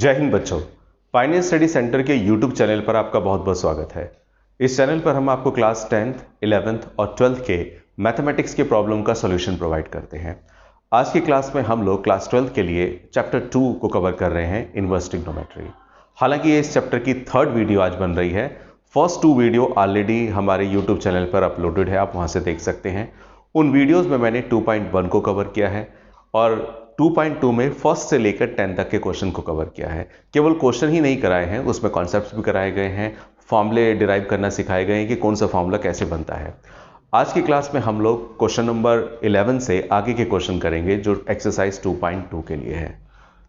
जय हिंद बच्चों, Pioneer study centre के यूट्यूब चैनल पर आपका बहुत बहुत स्वागत है। इस चैनल पर हम आपको क्लास 10th, 11th और 12th के मैथमेटिक्स के प्रॉब्लम का सॉल्यूशन प्रोवाइड करते हैं। आज की क्लास में हम लोग क्लास 12th के लिए चैप्टर 2 को कवर कर रहे हैं, इनवर्स ट्रिग्नोमेट्री। हालांकि ये इस चैप्टर की थर्ड वीडियो आज बन रही है। फर्स्ट 2 वीडियो ऑलरेडी हमारे यूट्यूब चैनल पर अपलोडेड है, आप वहाँ से देख सकते हैं। उन वीडियोज़ में मैंने 2.1 को कवर किया है और 2.2 में फर्स्ट से लेकर 10 तक के क्वेश्चन को कवर किया है। केवल क्वेश्चन ही नहीं कराए हैं, उसमें कॉन्सेप्ट्स भी कराए गए हैं, फॉर्मूले डिराइव करना सिखाए गए हैं कि कौन सा फॉर्मूला कैसे बनता है। आज की क्लास में हम लोग क्वेश्चन नंबर 11 से आगे के क्वेश्चन करेंगे जो एक्सरसाइज 2.2 के लिए है।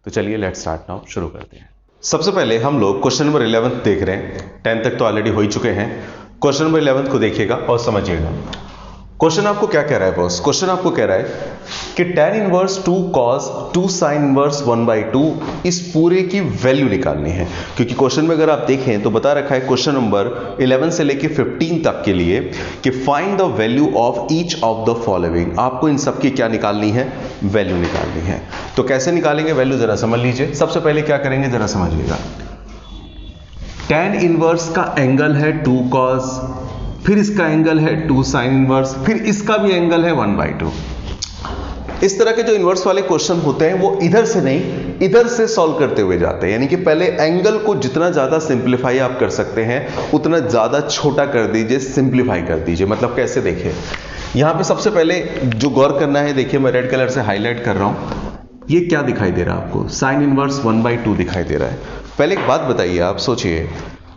तो चलिए लेट्स स्टार्ट नाउ, शुरू करते हैं। सबसे पहले हम लोग क्वेश्चन नंबर 11 देख रहे हैं। 10 तक तो ऑलरेडी हो ही चुके हैं। क्वेश्चन नंबर 11 को देखिएगा और समझिएगा। क्वेश्चन आपको क्या कह रहा है बॉस? क्वेश्चन आपको कह रहा है कि tan inverse 2 cos 2 sin inverse 1/2 इस पूरे की वैल्यू निकालनी है। क्योंकि क्वेश्चन में अगर आप देखें तो बता रखा है क्वेश्चन नंबर 11 से लेके 15 तक के लिए कि find the value of each of the following. आपको इन सब की क्या निकालनी है? वैल्यू निकालनी है। तो कैसे निकालेंगे वैल्यू, जरा समझ लीजिए। सबसे पहले क्या करेंगे जरा समझिएगा। tan इनवर्स का एंगल है 2 cos, फिर इसका एंगल है 2 sin इनवर्स, फिर इसका भी एंगल है 1/2। इस तरह के जो इनवर्स वाले क्वेश्चन होते हैं वो इधर से नहीं इधर से सॉल्व करते हुए जाते हैं। यानी कि पहले एंगल को जितना ज्यादा सिंप्लीफाई आप कर सकते हैं उतना ज्यादा छोटा कर दीजिए, सिंप्लीफाई कर दीजिए। मतलब कैसे, देखिए यहां पे सबसे पहले जो गौर करना है, देखिए मैं रेड कलर से हाईलाइट कर रहा हूं। ये क्या दिखाई दे रहा है आपको? साइन इनवर्स 1/2 दिखाई दे रहा है। पहले एक बात बताइए, आप सोचिए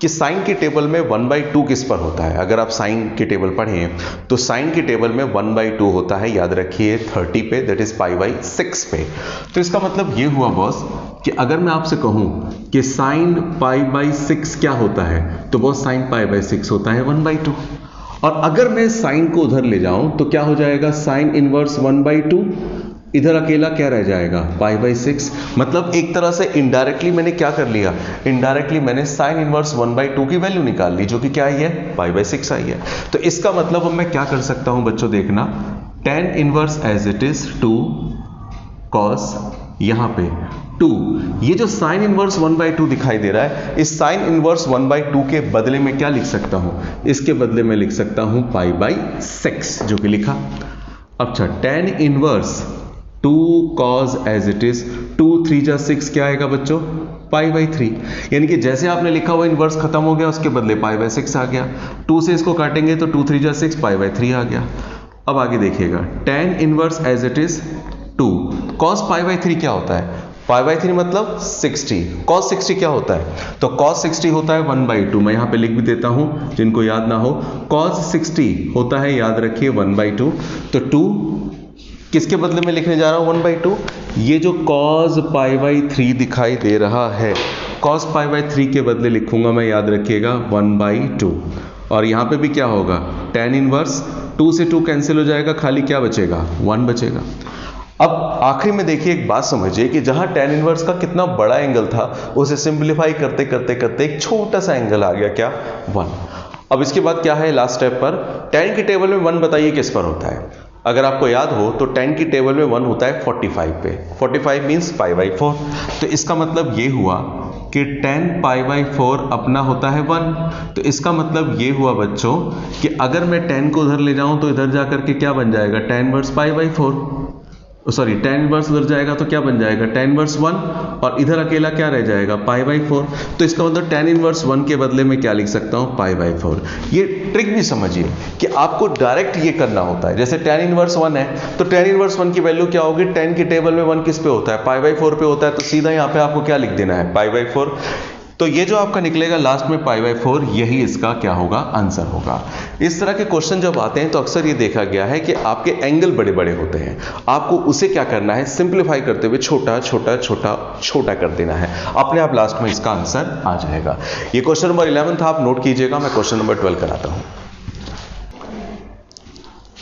कि साइन के टेबल में 1/2 किस पर होता है? अगर आप साइन के टेबल पढ़ें तो साइन के टेबल में 1/2 होता है, याद रखिए 30 पे, दैट इज π/6 पे। तो इसका मतलब ये हुआ बॉस कि अगर मैं आपसे कहूं कि साइन π/6 क्या होता है, तो बॉस साइन π/6 होता है 1/2। और अगर मैं साइन को उधर ले जाऊं तो क्या हो जाएगा? साइन इनवर्स 1/2, इधर अकेला क्या रह जाएगा? π/6। मतलब एक तरह से इनडायरेक्टली मैंने क्या कर लिया? इनडायरेक्टली मैंने साइन इनवर्स 1/2 की वैल्यू निकाल ली, जो कि क्या आई है? π/6 आई है। तो इसका मतलब अब मैं क्या कर सकता हूं बच्चों, देखना, tan inverse as it is 2 cos, यहां पे 2, ये जो साइन इनवर्स 1/2 दिखाई दे रहा है, इस साइन इनवर्स 1/2 के बदले में क्या लिख सकता हूं? इसके बदले में लिख सकता हूं π/6, जो कि लिखा। अच्छा, tan inverse 2 cos as it is 2 3 जा 6 क्या आएगा बच्चों? π/3। यानी कि जैसे आपने लिखा हुआ इनवर्स खत्म हो गया, उसके बदले π/6 आ गया। 2 से इसको काटेंगे तो 2 3 जा 6 π/3 आ गया। अब आगे देखिएगा, tan inverse as it is 2 cos π/3 क्या होता है? π/3 मतलब 60। cos 60 क्या होता है? तो cos 60 होता है 1/2। मैं यहां पे लिख भी देता हूं जिनको याद ना हो। cos 60 होता है, याद रखिए, 1/2। तो 2 किसके बदले में लिखने जा रहा हूं? 1/2। ये जो cos π/3 दिखाई दे रहा है, cos π/3 के बदले लिखूंगा मैं, याद रखिएगा, 1/2। और यहां पे भी क्या होगा? tan इनवर्स 2 से 2 कैंसिल हो जाएगा, खाली क्या बचेगा? 1 बचेगा। अब आखिरी में देखिए, एक बात समझिए कि जहां tan इनवर्स का कितना बड़ा एंगल था, उसे सिंप्लीफाई करते करते करते एक छोटा सा एंगल आ गया, क्या? 1। अब इसके बाद क्या है लास्ट स्टेप पर? tan के टेबल में 1 बताइए किस पर होता है? अगर आपको याद हो तो tan की टेबल में 1 होता है 45 पे। 45 मीन्स π/4। तो इसका मतलब ये हुआ कि tan π/4 अपना होता है 1। तो इसका मतलब ये हुआ बच्चों कि अगर मैं tan को उधर ले जाऊं तो इधर जाकर के क्या बन जाएगा? tan inverse π/4, sorry tan inverse उधर जाएगा तो क्या बन जाएगा? tan इनवर्स 1, और इधर अकेला क्या रह जाएगा? π/4। तो इसका मतलब tan इनवर्स 1 के बदले में क्या लिख सकता हूं? π/4। ये ट्रिक भी समझिए कि आपको डायरेक्ट ये करना होता है। जैसे tan इनवर्स 1 है तो tan इनवर्स 1 की वैल्यू क्या होगी? tan के टेबल में 1 किस पे होता है? π/4 पे होता है। तो सीधा यहां पे आपको क्या लिख देना है? π/4। तो ये जो आपका निकलेगा लास्ट में π/4, यही इसका क्या होगा? आंसर होगा। इस तरह के क्वेश्चन जब आते हैं तो अक्सर ये देखा गया है कि आपके एंगल बड़े बड़े होते हैं, आपको उसे क्या करना है? सिंप्लीफाई करते हुए छोटा छोटा छोटा छोटा कर देना है, अपने आप लास्ट में इसका आंसर आ जाएगा। ये क्वेश्चन नंबर 11 था, आप नोट कीजिएगा। मैं क्वेश्चन नंबर 12 कराता हूं।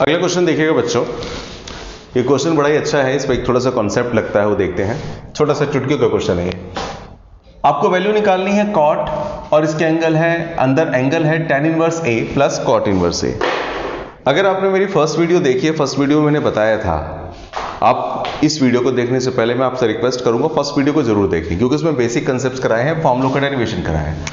अगला क्वेश्चन देखिएगा बच्चों, ये क्वेश्चन बड़ा ही अच्छा है, इस पर एक थोड़ा सा कॉन्सेप्ट लगता है, वो देखते हैं। छोटा सा चुटकी का क्वेश्चन है। आपको वैल्यू निकालनी है cot, और इसके एंगल है, अंदर एंगल है tan inverse a plus cot inverse a। अगर आपने मेरी फर्स्ट वीडियो देखी है, फर्स्ट वीडियो में मैंने बताया था आप इस वीडियो को देखने से पहले मैं आपसे रिक्वेस्ट करूंगा फर्स्ट वीडियो को जरूर देखें, क्योंकि उसमें बेसिक कंसेप्ट कराए हैं, फॉर्मूलों का डेरिवेशन कराया है।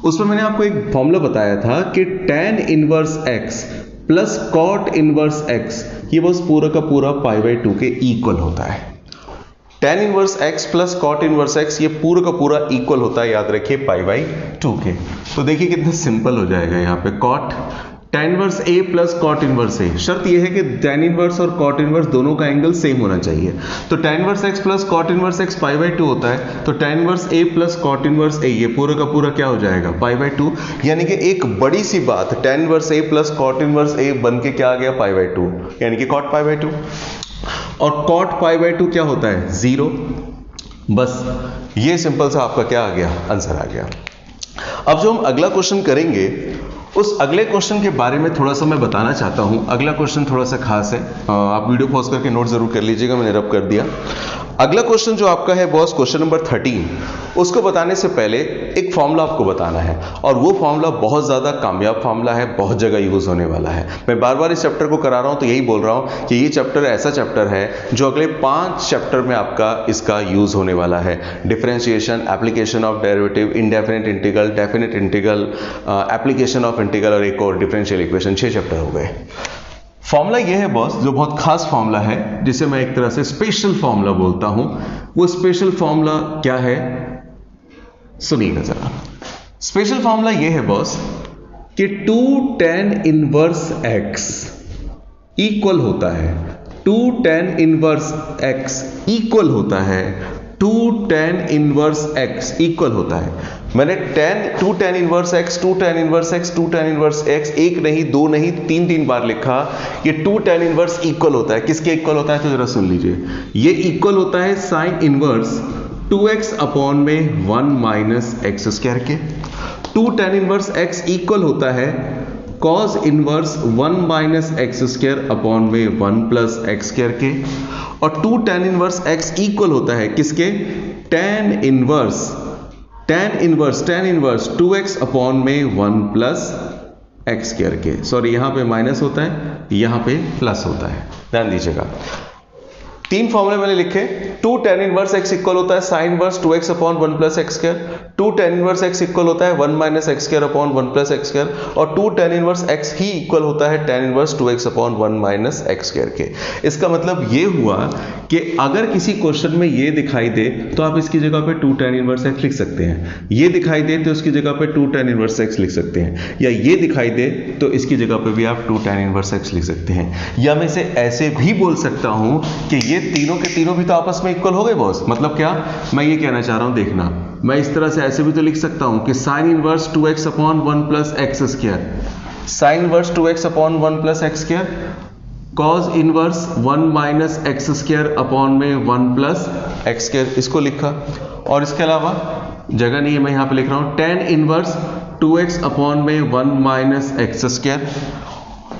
उसमें मैंने आपको एक फॉर्मूला बताया था कि tan inverse x plus cot inverse x ये बस पूरा का पूरा π/2 के इक्वल होता है। tan inverse x plus cot inverse x ये पूरा का पूरा इक्वल होता है, याद रखिए π/2 के। तो देखिए कितना सिंपल हो जाएगा यहाँ पे, cot tan inverse a plus cot inverse a। शर्त यह है कि tan इनवर्स और cot इनवर्स दोनों का एंगल सेम होना चाहिए। तो tan inverse x plus cot inverse x π/2 होता है, तो tan inverse a plus cot inverse a ये पूरा का पूरा क्या हो जाएगा, π/2। यानी कि एक बड़ी सी बात tan inverse a plus cot inverse a बन के क्या आ गया, π/2, यानी कि cot π/2। और cot π/2 क्या होता है, 0। बस ये सिंपल सा आपका क्या आ गया, आंसर आ गया। अब जो हम अगला क्वेश्चन करेंगे उस अगले क्वेश्चन के बारे में थोड़ा सा मैं बताना चाहता हूं। अगला क्वेश्चन थोड़ा सा खास है, आप वीडियो पॉज करके नोट जरूर कर लीजिएगा, मैंने रब कर दिया। अगला क्वेश्चन जो आपका है बॉस, क्वेश्चन नंबर 13, उसको बताने से पहले एक फॉर्मूला आपको बताना है, और वो फॉर्मूला बहुत ज़्यादा कामयाब फॉर्मूला है, बहुत जगह यूज़ होने वाला है। मैं बार बार इस चैप्टर को करा रहा हूँ तो यही बोल रहा हूँ कि ये चैप्टर ऐसा चैप्टर है जो अगले 5 चैप्टर में आपका इसका यूज़ होने वाला है। Differentiation, application of derivative, indefinite integral, definite integral, application of integral और एक और डिफरेंशियल इक्वेशन, 6 चैप्टर हो गए। फॉर्मूला ये है बॉस, जो बहुत खास फॉर्मूला है, जिसे मैं एक तरह से स्पेशल फॉर्मूला बोलता हूं। वो स्पेशल फॉर्मूला क्या है, सुनिएगा जरा। स्पेशल फॉर्मूला ये है बॉस कि 2 tan इनवर्स x इक्वल होता है, 2 tan इनवर्स x इक्वल होता है, 2 tan इनवर्स x इक्वल होता है। मैंने 2 tan inverse x, 2 tan inverse x, 2 tan inverse x एक नहीं, दो नहीं, 3 बार लिखा। ये 2 tan इनवर्स इक्वल होता है, किसके इक्वल होता है, तो जरा सुन लीजिए। ये इक्वल होता है साइन इनवर्स 2x अपॉन में 1 माइनस एक्स स्क्वायर के। 2 tan इनवर्स x इक्वल होता है cos inverse 1 minus x square upon में 1 प्लस एक्स स्क्वायर के। और 2 tan इनवर्स x इक्वल होता है किसके, tan इनवर्स 2x अपॉन में 1 प्लस एक्स स्क्वायर के। सॉरी, यहां पे माइनस होता है, यहां पे प्लस होता है, ध्यान दीजिएगा। 3 फॉर्मूले मैंने लिखे। 2 tan इनवर्स x इक्वल होता है sine inverse 2x upon 1 plus x square. 2 tan inverse x equal होता है 1 minus x square upon 1 plus x square. और 2 tan इनवर्स x ही इक्वल होता है tan inverse 2x upon 1 minus x square के। इसका मतलब ये हुआ कि अगर किसी क्वेश्चन में ये दिखाई दे तो आप इसकी जगह पे 2 tan इनवर्स x लिख सकते हैं, ये दिखाई दे तो इसकी जगह पे 2 tan इनवर्स x लिख सकते हैं, या ये दिखाई दे तो इसकी जगह पे भी आप 2 tan इनवर्स x लिख सकते हैं। या मैं इसे ऐसे भी बोल सकता हूं कि ये तीनों के तीनों भी तो आपस में इक्वल हो गए बॉस। मतलब क्या मैं ये कहना चाह रहा हूं, देखना, मैं इस तरह से ऐसे भी तो लिख सकता हूं कि sign inverse 2x upon 1 plus x square, sine inverse 2x upon 1 plus x square, cos inverse 1 minus x square upon में 1 प्लस एक्स स्क्वायर, इसको लिखा। और इसके अलावा जगह नहीं है, मैं यहां पे लिख रहा हूं tan इनवर्स 2x अपॉन में 1 माइनस एक्स स्क्वायर।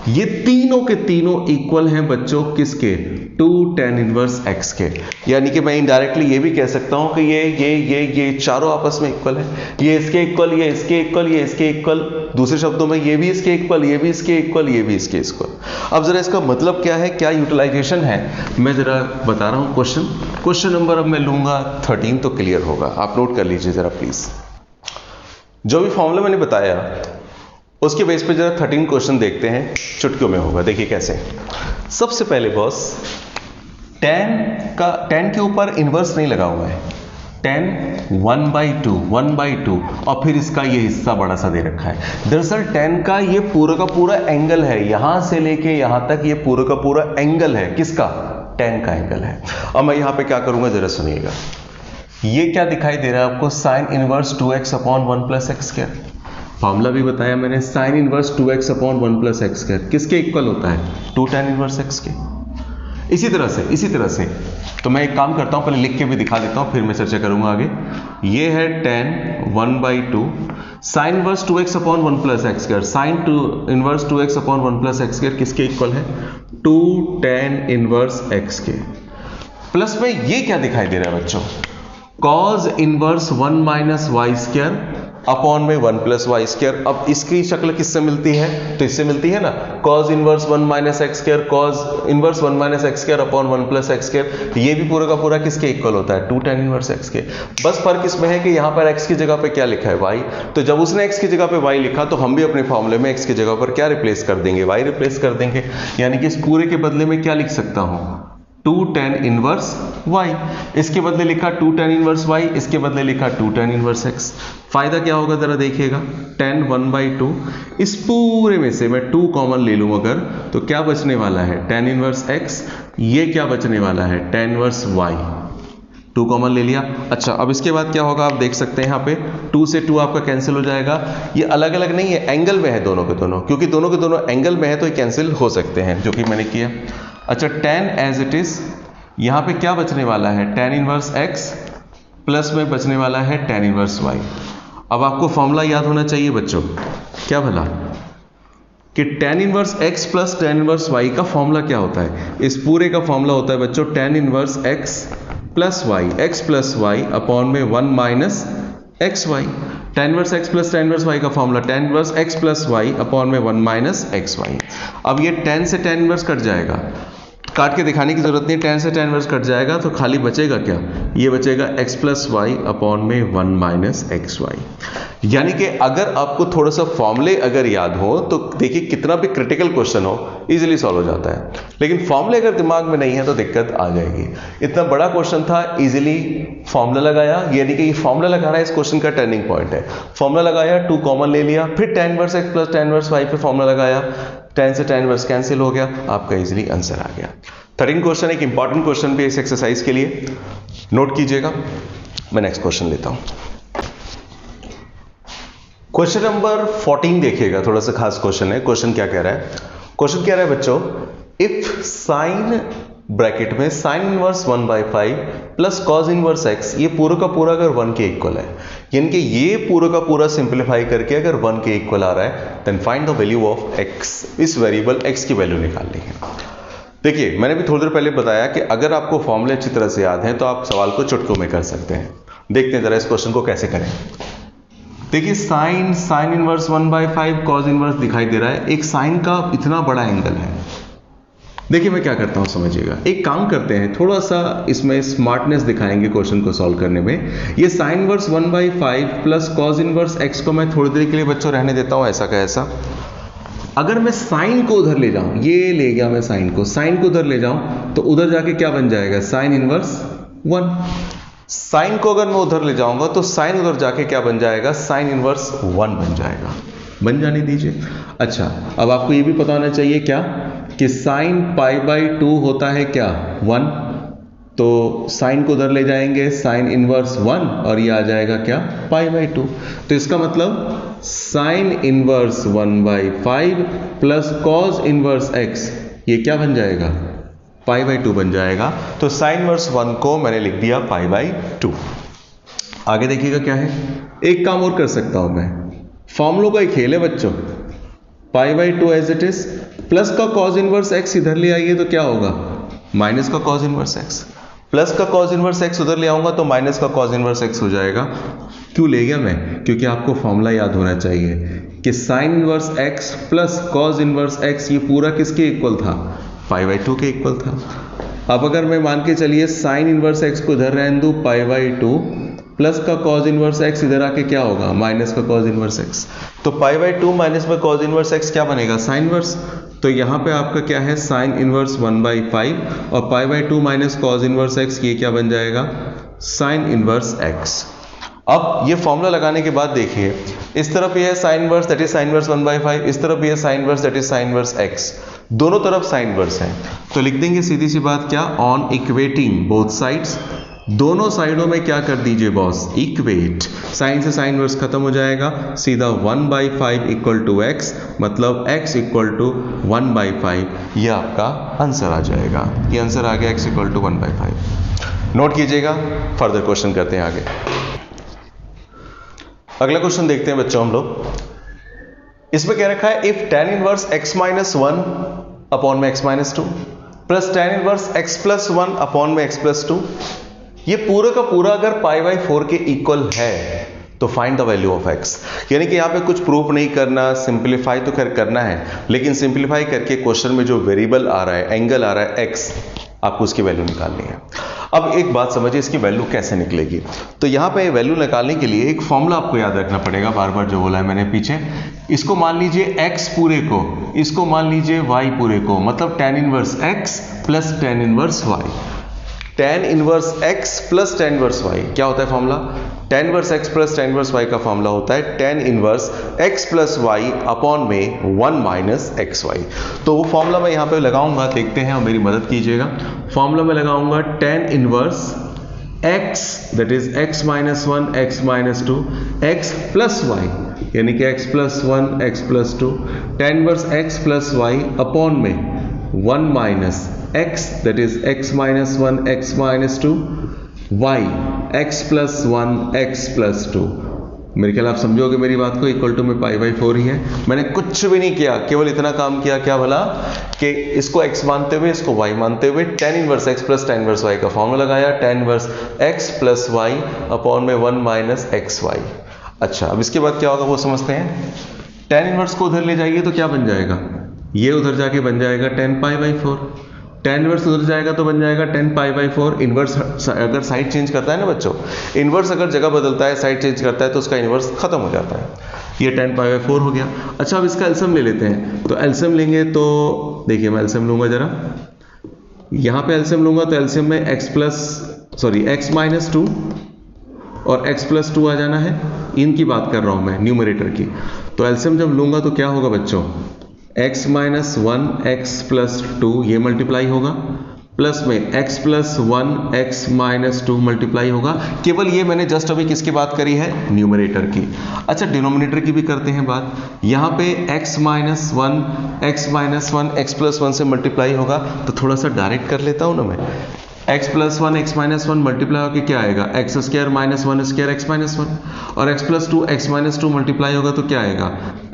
ये तीनों के तीनों इक्वल हैं बच्चों किसके, 2 tan इनवर्स x के। यानी कि मैं इनडायरेक्टली ये भी कह सकता हूं कि ये चारों आपस में इक्वल है, ये इसके इक्वल, ये इसके इक्वल, ये इसके इक्वल। दूसरे शब्दों में ये भी इसके इक्वल, ये भी इसके इक्वल, ये भी इसके इक्वल। अब जरा इसका मतलब क्या है, क्या यूटिलाइजेशन है, मैं जरा बता रहा हूं। क्वेश्चन नंबर अब मैं लूंगा 13 तो क्लियर होगा, आप नोट कर लीजिए जरा प्लीज। जो भी फॉर्मूला मैंने बताया उसके बेस पे जरा 13 क्वेश्चन देखते हैं, चुटकियों में होगा। देखिए कैसे। सबसे पहले बॉस, tan के ऊपर इनवर्स नहीं लगा हुआ है, tan 1/2 और फिर इसका ये हिस्सा बड़ा सा दे रखा है। दरअसल tan का ये पूरा का पूरा एंगल है, यहां से लेके यहां तक ये पूरा का पूरा एंगल है, किसका, tan का एंगल है। अब मैं यहां पे क्या करूंगा जरा सुनिएगा। ये क्या दिखाई दे रहा है आपको, sign inverse 2x upon 1 plus x square. Formula भी बताया मैंने, sign inverse 2x upon 1 plus x square किसके इक्वल होता है, 2 tan इनवर्स x के। इसी तरह से तो मैं एक काम करता हूं, पहले लिख के भी दिखा देता हूं, फिर मैं चर्चा करूंगा आगे। ये है tan 1/2 sine inverse 2x upon 1 plus x square, sine inverse 2x upon 1 plus x square किसके इक्वल है, 2 tan इनवर्स x के। प्लस में ये क्या दिखाई दे रहा है बच्चों, cos inverse 1 minus y square upon में 1 प्लस वाई स्क्वायर। अब इसकी शक्ल किससे मिलती है, तो इससे मिलती है ना, cause inverse 1 minus x square, cause inverse 1 minus x square upon 1 plus x square. ये भी पूरा का पूरा किसके इक्वल होता है, 2 tan इनवर्स एक्स के। बस फर्क इसमें है कि यहाँ पर x की जगह पे क्या लिखा है, y। तो जब उसने x की जगह पे y लिखा तो हम भी अपने फॉर्मूले में x की जगह पर क्या रिप्लेस कर देंगे, y रिप्लेस कर देंगे। यानी कि इस पूरे के बदले में क्या लिख सकता हूँ, 2 tan इनवर्स y। इसके बदले लिखा 2 tan इनवर्स y, इसके बदले लिखा 2 tan इनवर्स x। फायदा क्या होगा जरा देखिएगा, tan 1/2। इस पूरे में से मैं 2 कॉमन ले लूं अगर, तो क्या बचने वाला है, tan इनवर्स x। ये क्या बचने वाला है, tan इनवर्स y। 2 कॉमन ले लिया। अच्छा, अब इसके बाद क्या होगा, आप देख सकते हैं यहाँ पे 2 से 2 आपका कैंसिल हो जाएगा। ये अलग अलग नहीं है, एंगल में है दोनों के दोनों, क्योंकि दोनों के दोनों एंगल में है तो ये कैंसिल हो सकते हैं, जो कि मैंने किया। अच्छा, tan एज इट इज, यहाँ पे क्या बचने वाला है, tan इनवर्स x प्लस में बचने वाला है tan इनवर्स y। अब आपको फॉर्मूला याद होना चाहिए बच्चों, क्या भला, कि tan inverse x plus tan inverse y का फॉर्मूला क्या होता है। इस पूरे का फॉर्मूला होता है बच्चों tan inverse x plus y, x plus y upon में 1 minus x y. tan inverse x plus tan inverse y का formula tan inverse x plus y upon में 1 माइनस एक्स वाई। अब ये tan से tan inverse cut जाएगा, काट के दिखाने की जरूरत नहीं, tan से tan इनवर्स कट जाएगा तो खाली बचेगा क्या, ये बचेगा x प्लस वाई अपॉन में 1 माइनस एक्स वाई। यानी कि अगर आपको थोड़ा सा फॉर्मूले अगर याद हो तो देखिए कितना भी क्रिटिकल क्वेश्चन हो इजीली सॉल्व हो जाता है, लेकिन फॉर्मूले अगर दिमाग में नहीं है तो दिक्कत आ जाएगी। इतना बड़ा क्वेश्चन था, इजीली फॉर्मूला लगाया, यानी कि ये फॉर्मूला लगाना इस क्वेश्चन का टर्निंग पॉइंट है। फॉर्मूला लगाया, 2 कॉमन ले लिया, फिर tan inverse x plus tan inverse y पे फॉर्मूला लगाया, tan से tan इनवर्स कैंसिल हो गया, आपका इजीली आंसर आ गया। 13 क्वेश्चन एक इंपॉर्टेंट क्वेश्चन भी इस एक्सरसाइज के लिए, नोट कीजिएगा। मैं नेक्स्ट क्वेश्चन लेता हूं। क्वेश्चन नंबर 14 देखिएगा, थोड़ा सा खास क्वेश्चन है। क्वेश्चन क्या कह रहा है, क्वेश्चन कह रहा है बच्चों, इफ साइन ब्रैकेट में sine inverse 1/5 plus cos inverse x, ये पूरा का पूरा अगर 1 के इक्वल है, यानी कि ये पूरा का पूरा सिंप्लीफाई करके अगर 1 के इक्वल आ रहा है, then find the value of x। इस वेरिएबल x की वैल्यू निकालनी है। देखिए, मैंने भी थोड़ी देर पहले बताया कि अगर आपको फॉर्मूले अच्छी तरह से याद हैं तो आप सवाल को चुटकियों में कर सकते हैं। देखते हैं जरा इस क्वेश्चन को कैसे करें। देखिए, साइन इनवर्स 1/5 कॉस इनवर्स दिखाई दे रहा है, एक साइन का इतना बड़ा एंगल है। देखिए मैं क्या करता हूं, समझिएगा। एक काम करते हैं, थोड़ा सा इसमें स्मार्टनेस दिखाएंगे क्वेश्चन को सॉल्व करने में। ये sine inverse 1/5 plus cos inverse x को मैं थोड़ी देर के लिए बच्चों रहने देता हूं ऐसा का ऐसा। अगर मैं साइन को उधर ले जाऊं, ये ले गया मैं साइन को उधर ले जाऊं, तो उधर जाके क्या बन जाएगा, साइन इनवर्स 1। साइन को अगर मैं उधर ले जाऊंगा तो साइन उधर जाके क्या बन जाएगा, साइन इनवर्स 1 बन जाएगा। बन जाने दीजिए। अच्छा, अब आपको ये भी पता होना चाहिए क्या, कि साइन π/2 होता है क्या, 1। तो साइन को उधर ले जाएंगे, साइन इनवर्स 1, और ये आ जाएगा क्या, π/2। तो इसका मतलब sine inverse 1/5 plus cos inverse x, ये क्या बन जाएगा, π/2 बन जाएगा। तो साइन इनवर्स 1 को मैंने लिख दिया π/2। आगे देखिएगा क्या है, एक काम और कर सकता हूं मैं, फॉर्मूलों का एक खेल है बच्चों। π/2 एज इट इज, प्लस का कॉस इनवर्स x इधर ले आइए तो क्या होगा, माइनस का कॉस इनवर्स x, प्लस का कॉस इनवर्स x उधर ले आऊंगा तो माइनस का कॉस इनवर्स x हो जाएगा। क्यों ले गया मैं, क्योंकि आपको फॉर्मूला याद होना चाहिए कि sine inverse x plus cos inverse x ये पूरा किसके इक्वल था, π/2 के इक्वल था। अब अगर मैं मान के चलिए साइन इनवर्स x को इधर रहने दूं, π/2 प्लस का कॉस इनवर्स x इधर आके क्या होगा, माइनस का कॉस इनवर्स x। तो π/2 माइनस में कॉस इनवर्स x क्या बनेगा, साइन इनवर्स। तो यहाँ पे आपका क्या है, साइन इनवर्स 1/5 और π/2 माइनस कॉस इनवर्स x, ये क्या बन जाएगा, साइन इनवर्स x। अब ये फॉर्मूला लगाने के बाद देखिए, इस तरफ ये है sine inverse that is sine inverse 1/5, इस तरफ ये है sine inverse that is sine inverse x, दोनों तरफ साइन इनवर्स है। तो लिख देंगे सीधी सी बात क्या, ऑन इक्वेटिंग बोथ साइड्स, दोनों साइडों में क्या कर दीजिए बॉस, इक्वेट। साइन से साइन इनवर्स खत्म हो जाएगा, सीधा 1/5 इक्वल टू x, मतलब x इक्वल टू 1/5, ये आपका आंसर आ जाएगा। ये आंसर आ गया x इक्वल टू 1/5। नोट कीजिएगा, फर्दर क्वेश्चन करते हैं आगे। अगला क्वेश्चन देखते हैं बच्चों हम लोग। इसमें क्या रखा है, if tan inverse x minus 1 upon में x minus 2 plus tan inverse x plus 1 upon में x प्लस 2, ये पूरा का पूरा अगर π/4 के इक्वल है तो find the value of x, यानी कि यहाँ पे कुछ प्रूफ नहीं करना, सिंप्लीफाई तो खैर करना है, लेकिन सिंप्लीफाई करके क्वेश्चन में जो वेरिएबल आ रहा है, एंगल आ रहा है x, आपको उसकी वैल्यू निकालनी है। अब एक बात समझिए, इसकी वैल्यू कैसे निकलेगी। तो यहाँ पे वैल्यू निकालने के लिए एक फॉर्मूला आपको याद रखना पड़ेगा, बार बार जो बोला है मैंने पीछे। इसको मान लीजिए x पूरे को, इसको मान लीजिए y पूरे को, मतलब tan inverse x plus tan inverse y। tan inverse x plus tan inverse y क्या होता है formula? tan inverse x plus tan inverse y का फॉर्मूला होता है tan inverse x plus y upon में 1 माइनस एक्स वाई। तो वो formula मैं यहाँ पे लगाऊंगा, देखते हैं और मेरी मदद कीजिएगा। फॉर्मूला में लगाऊंगा tan inverse x that is x minus 1 x minus 2 x plus y, यानी कि x plus 1 x plus 2 tan inverse x plus y upon में 1 minus x that is x minus 1 x minus 2 y x plus 1 x plus 2। मेरे ख्याल आप समझोगे मेरी बात को, इक्वल टू में पाई बाई 4 ही है। मैंने कुछ भी नहीं किया, केवल इतना काम किया, क्या भला, कि इसको x मानते हुए इसको y मानते हुए tan inverse x plus tan inverse y का फॉर्मूला लगाया, tan inverse x plus y upon में 1 माइनस एक्स वाई। अच्छा, अब इसके बाद क्या होगा वो समझते हैं। tan इनवर्स को उधर ले जाइए तो क्या बन जाएगा, ये उधर जाके बन जाएगा tan pi by 4, tan inverse उधर जाएगा तो बन जाएगा tan पाई बाई 4। इनवर्स अगर साइड चेंज करता है ना बच्चों, इनवर्स अगर जगह बदलता है, साइड चेंज करता है, तो उसका इनवर्स खत्म हो जाता है। ये tan पाई बाई 4 हो गया। अच्छा, अब इसका एलसीएम ले लेते हैं। तो एलसीएम लेंगे तो देखिए, मैं एलसीएम लूंगा जरा, यहाँ पे एलसीएम लूंगा तो एलसीएम में x माइनस 2 और x प्लस 2 आ जाना है। इनकी बात कर रहा हूं मैं, न्यूमरेटर की। तो एलसीएम जब लूंगा तो क्या होगा बच्चों, x माइनस 1 x प्लस 2 ये मल्टीप्लाई होगा, प्लस में x plus 1 x minus 2 multiply होगा। केवल ये मैंने जस्ट अभी किसकी बात करी है, न्यूमरेटर की। अच्छा, डिनोमिनेटर की भी करते हैं बात। यहाँ पे x minus 1 x minus 1 x plus 1 से मल्टीप्लाई होगा, तो थोड़ा सा डायरेक्ट कर लेता हूँ ना मैं। x plus 1 x minus 1 multiply होकर क्या आएगा, x square minus 1 square x minus 1, और x plus 2 x minus 2 multiply होगा तो क्या आएगा,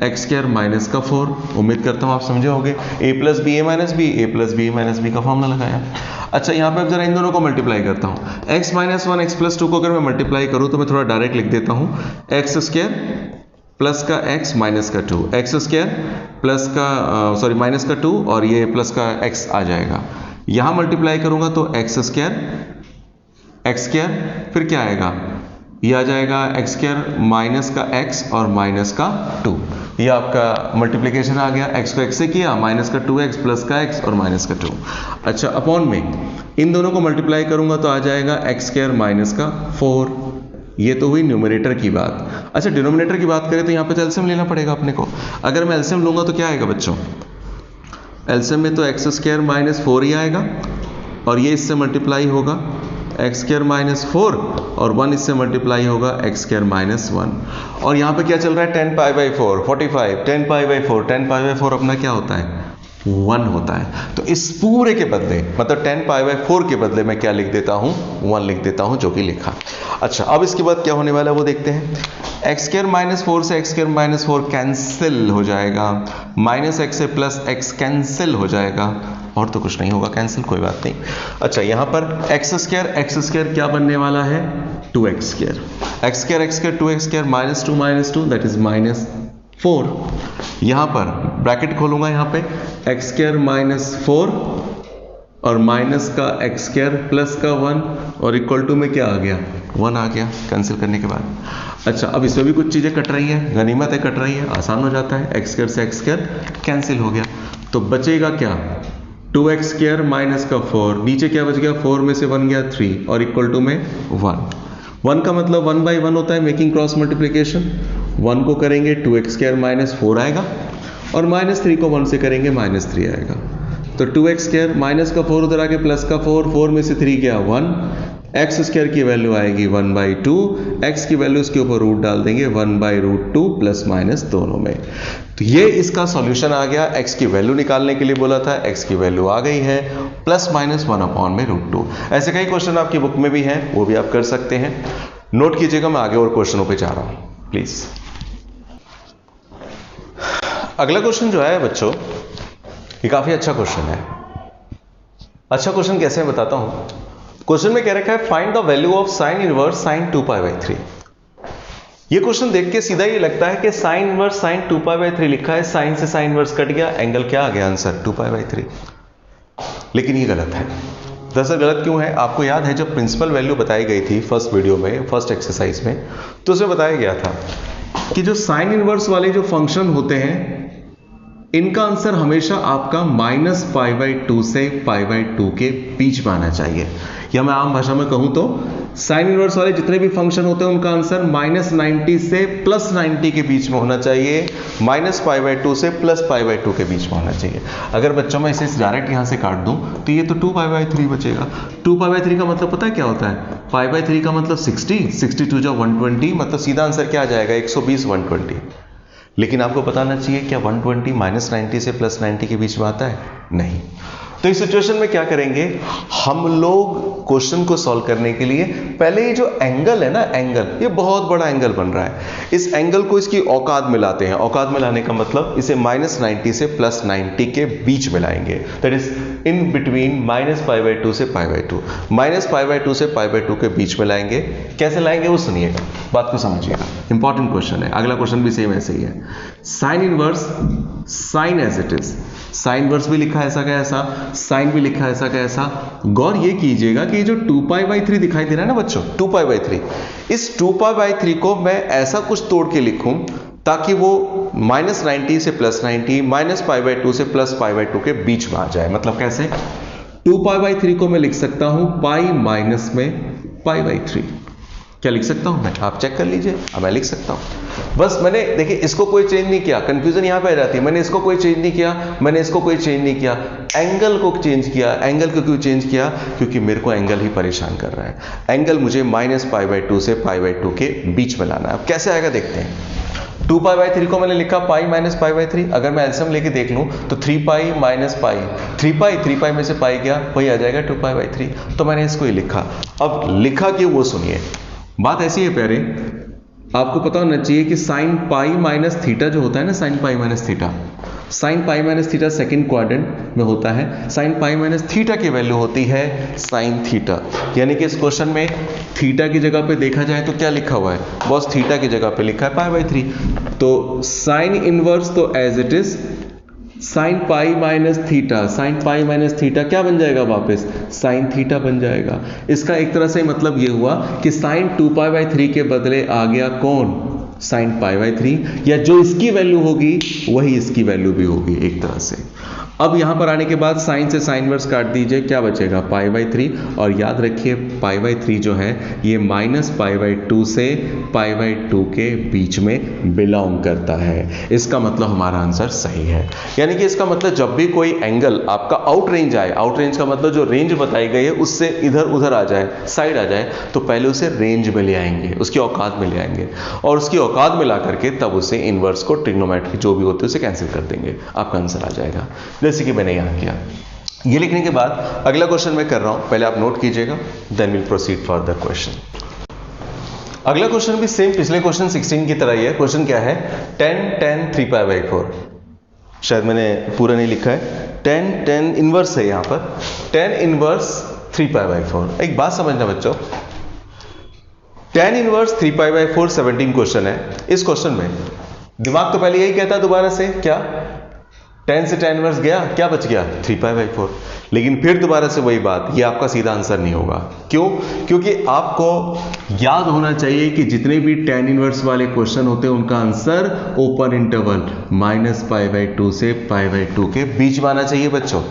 एक्स स्क्वायर माइनस का 4। उम्मीद करता हूँ आप समझे होंगे। a plus B A minus B, A plus B A minus B का फॉर्मूला लगाया। अच्छा, यहाँ पे अब जरा इन दोनों को मल्टीप्लाई करता हूँ। x माइनस 1 x प्लस 2 को अगर मैं मल्टीप्लाई करूँ तो मैं थोड़ा डायरेक्ट लिख देता हूँ, एक्स स्क्वायर प्लस का x माइनस का 2, एक्स स्क्वायर प्लस का माइनस का 2 और ये प्लस का x आ जाएगा। यहां मल्टीप्लाई करूंगा तो एक्स स्क्वायर फिर क्या आएगा, ये आ जाएगा एक्स स्क्वायर माइनस का x और माइनस का 2। ये आपका मल्टीप्लिकेशन आ गया, x को x से किया, माइनस का 2x प्लस का x और माइनस का 2। अच्छा, अपॉन में इन दोनों को मल्टीप्लाई करूंगा तो आ जाएगा एक्स स्क्वायर माइनस का 4। ये तो हुई न्यूमरेटर की बात। अच्छा, डिनोमिनेटर की बात करें तो यहाँ पे एलसीएम लेना पड़ेगा अपने को। अगर मैं एलसीएम लूंगा तो क्या आएगा बच्चों, एलसीएम में तो एक्स स्क्वायर माइनस 4 ही आएगा, और ये इससे मल्टीप्लाई होगा एक्स स्क्वायर माइनस 4 और 1 इससे मल्टीप्लाई होगा एक्स स्क्वायर माइनस 1। और यहाँ पे क्या चल रहा है, tan pi by 4 45, tan pi by 4, tan pi by 4 अपना क्या होता है, 1 होता है। तो इस पूरे के बदले, मतलब tan पाई बाई 4 के बदले मैं क्या लिख देता हूँ, 1 लिख देता हूँ, जो कि लिखा। अच्छा, अब इसके बाद क्या होने वाला है वो देखते हैं। एक्स स्क्वायर माइनस 4 से एक्स स्क्वायर माइनस 4 कैंसिल हो जाएगा, माइनस एक्स से प्लस एक्स कैंसिल हो जाएगा, और तो कुछ नहीं होगा कैंसिल, कोई बात नहीं। अच्छा, यहाँ पर एक्स स्क्वायर क्या बनने वाला है, 2x square, x square 2x square minus 2 that is minus 4। यहाँ पर ब्रैकेट खोलूंगा, यहाँ पे एक्स स्क्वायर माइनस 4 और माइनस का एक्स स्क्वायर प्लस का 1 और इक्वल टू में क्या आ गया, 1 आ गया कैंसिल करने के बाद। अच्छा, अब इसमें भी कुछ चीज़ें कट रही हैं, गनीमत है कट रही है, आसान हो जाता है। एक्स स्क्वायर से एक्स स्क्वायर कैंसिल हो गया, तो बचेगा क्या, 2x स्क्वायर माइनस का 4, नीचे क्या बच गया, 4 में से 1 गया 3 और इक्वल टू में 1 का मतलब 1 बाई 1 होता है, मेकिंग क्रॉस मल्टीप्लिकेशन। 1 को करेंगे 2x स्क्वायर माइनस 4 आएगा, और माइनस 3 को 1 से करेंगे माइनस 3 आएगा। तो 2x स्क्वायर माइनस का 4 उधर आके प्लस का 4 में से 3 गया 1, एक्स स्क्वायर की वैल्यू आएगी 1/2, एक्स की वैल्यू इसके ऊपर रूट डाल देंगे 1/√2 प्लस माइनस दोनों में। तो ये इसका सॉल्यूशन आ गया। एक्स की वैल्यू निकालने के लिए बोला था, एक्स की वैल्यू आ गई है, प्लस माइनस 1/√2। ऐसे कई क्वेश्चन आपकी बुक में भी हैं, वो भी आप कर सकते हैं। नोट कीजिएगा, मैं आगे और क्वेश्चनों पे जा रहा हूं प्लीज। अगला क्वेश्चन जो है बच्चों, ये काफी अच्छा क्वेश्चन है। अच्छा क्वेश्चन कैसे मैं बताता हूं। क्वेश्चन में कह रखा है find the value of sine inverse sine 2π/3। ये क्वेश्चन देख के सीधा ये लगता है कि साइन इनवर्स साइन 2π/3 लिखा है, साइन से साइन इनवर्स कट गया, एंगल क्या आ गया आंसर 2π/3। लेकिन ये गलत है। दरअसल गलत क्यों है? आपको याद है जब प्रिंसिपल वैल्यू बताई गई थी फर्स्ट वीडियो में, फर्स्ट एक्सरसाइज में, तो उसमें बताया गया था कि जो साइन इनवर्स वाले जो फंक्शन होते हैं इनका आंसर हमेशा आपका -π/2 से π/2 के बीच में आना चाहिए। या मैं आम भाषा में कहूं तो साइन इनवर्स वाले जितने भी फंक्शन होते हैं उनका आंसर -90 से +90 के बीच में होना चाहिए, -π/2 से +π/2 के बीच में होना चाहिए। अगर बच्चों में इसे डायरेक्ट यहां से काट दूं तो ये तो 2π/3 बचेगा। 2π/3 का मतलब पता है क्या होता है? π/3 का मतलब 60, 62 जो 120, मतलब सीधा आंसर क्या आ जाएगा 120, 120। लेकिन आपको बताना चाहिए क्या 120 -90 से +90 के बीच में आता है? नहीं। तो इस सिचुएशन में क्या करेंगे हम लोग? क्वेश्चन को सॉल्व करने के लिए पहले ये जो एंगल है ना, एंगल, ये बहुत बड़ा एंगल बन रहा है, इस एंगल को इसकी औकात में लाते हैं। औकात में लाने का मतलब इसे -90 से +90 के बीच में लाएंगे, दैट इज इन बिटवीन -π/2 से π/2, -π/2 से π/2 के बीच में लाएंगे। कैसे लाएंगे वो सुनिएगा, बात को समझिएगा, इंपॉर्टेंट क्वेश्चन है। अगला क्वेश्चन भी सेम ऐसे ही है। Sine inverse sine as it is, sine inverse भी लिखा है ऐसा का ऐसा, साइन भी लिखा है ऐसा का ऐसा। गौर ये कीजिएगा कि जो 2π/3 दिखाई दे रहा है ना बच्चों, 2π/3, इस 2π/3 को मैं ऐसा कुछ तोड़ के लिखूं ताकि वो -90 से +90, -π/2 से +π/2 के बीच में आ जाए। मतलब कैसे? 2π/3 को मैं लिख सकता हूं पाई माइनस में π/3। क्या लिख सकता हूं मैं? आप चेक कर लीजिए। अब मैं लिख सकता हूं, बस मैंने देखिए इसको कोई चेंज नहीं किया। कंफ्यूजन यहां पे आ जाती है, मैंने इसको कोई चेंज नहीं किया, मैंने इसको कोई चेंज नहीं किया, एंगल को चेंज किया। एंगल को क्यों चेंज किया? क्योंकि मेरे को एंगल ही परेशान कर रहा है। एंगल मुझे -π/2 से π/2 के बीच में लाना है। अब कैसे आएगा देखते हैं। 2π/3 को मैंने लिखा पाई माइनस π/3। अगर मैं एलसीएम लेके देख लूं तो 3π माइनस पाई, 3π में से पाई गया, वही आ जाएगा 2π/3। तो मैंने इसको ही लिखा। अब लिखा कि वो सुनिए, बात ऐसी है प्यारे, आपको पता होना चाहिए कि साइन पाई माइनस थीटा जो होता है ना, sign pi minus theta, sine pi minus theta second quadrant में होता है। साइन पाई माइनस थीटा की वैल्यू होती है साइन थीटा। यानी कि इस क्वेश्चन में थीटा की जगह पे देखा जाए तो क्या लिखा हुआ है बॉस? थीटा की जगह पे लिखा है π/3। तो साइन इनवर्स तो as it is sine pi minus theta, sine pi minus theta क्या बन जाएगा वापस? साइन थीटा बन जाएगा। इसका एक तरह से मतलब ये हुआ कि साइन 2π/3 के बदले आ गया कौन? साइन π/3, या जो इसकी वैल्यू होगी वही इसकी वैल्यू भी होगी एक तरह से। अब यहां पर आने के बाद साइन से साइन इनवर्स काट दीजिए, क्या बचेगा? π/3। और याद रखिए π/3 जो है ये -π/2 से π/2 के बीच में बिलोंग करता है। इसका मतलब हमारा आंसर सही है। यानी कि इसका मतलब जब भी कोई एंगल आपका आउट रेंज आए, आउट रेंज का मतलब जो रेंज बताई गई है उससे इधर उधर आ जाए, साइड आ जाए, तो पहले उसे रेंज में ले आएंगे, उसकी औकात में ले आएंगे, और उसकी औकात में ला करके तब उसे इनवर्स को ट्रिग्नोमेट्री जो भी होते हैं उसे कैंसिल कर देंगे, आपका आंसर आ जाएगा, जैसे कि मैंने यहां किया। ये लिखने के बाद अगला क्वेश्चन मैं कर रहा हूं, पहले आप नोट कीजिएगा, then will proceed for the question. अगला क्वेश्चन भी सेम पिछले क्वेश्चन 16 की तरह ही है। क्वेश्चन क्या है? 10 10 3π/4। शायद मैंने पूरा नहीं लिखा है, 10 10 इनवर्स है यहां पर, 10 इनवर्स 3π/4। एक बात समझना बच्चों, 10 इनवर्स 3π/4 17 क्वेश्चन है। इस क्वेश्चन में दिमाग तो पहले यही कहता है दोबारा से, क्या 10 से 10 इनवर्स गया, क्या बच गया? 3π/4। लेकिन फिर दोबारा से वही बात, ये आपका सीधा आंसर नहीं होगा। क्यों? क्योंकि आपको याद होना चाहिए कि जितने भी 10 इनवर्स वाले क्वेश्चन होते हैं उनका आंसर ओपन इंटरवल -π/2 से π/2 के बीच में आना चाहिए बच्चों।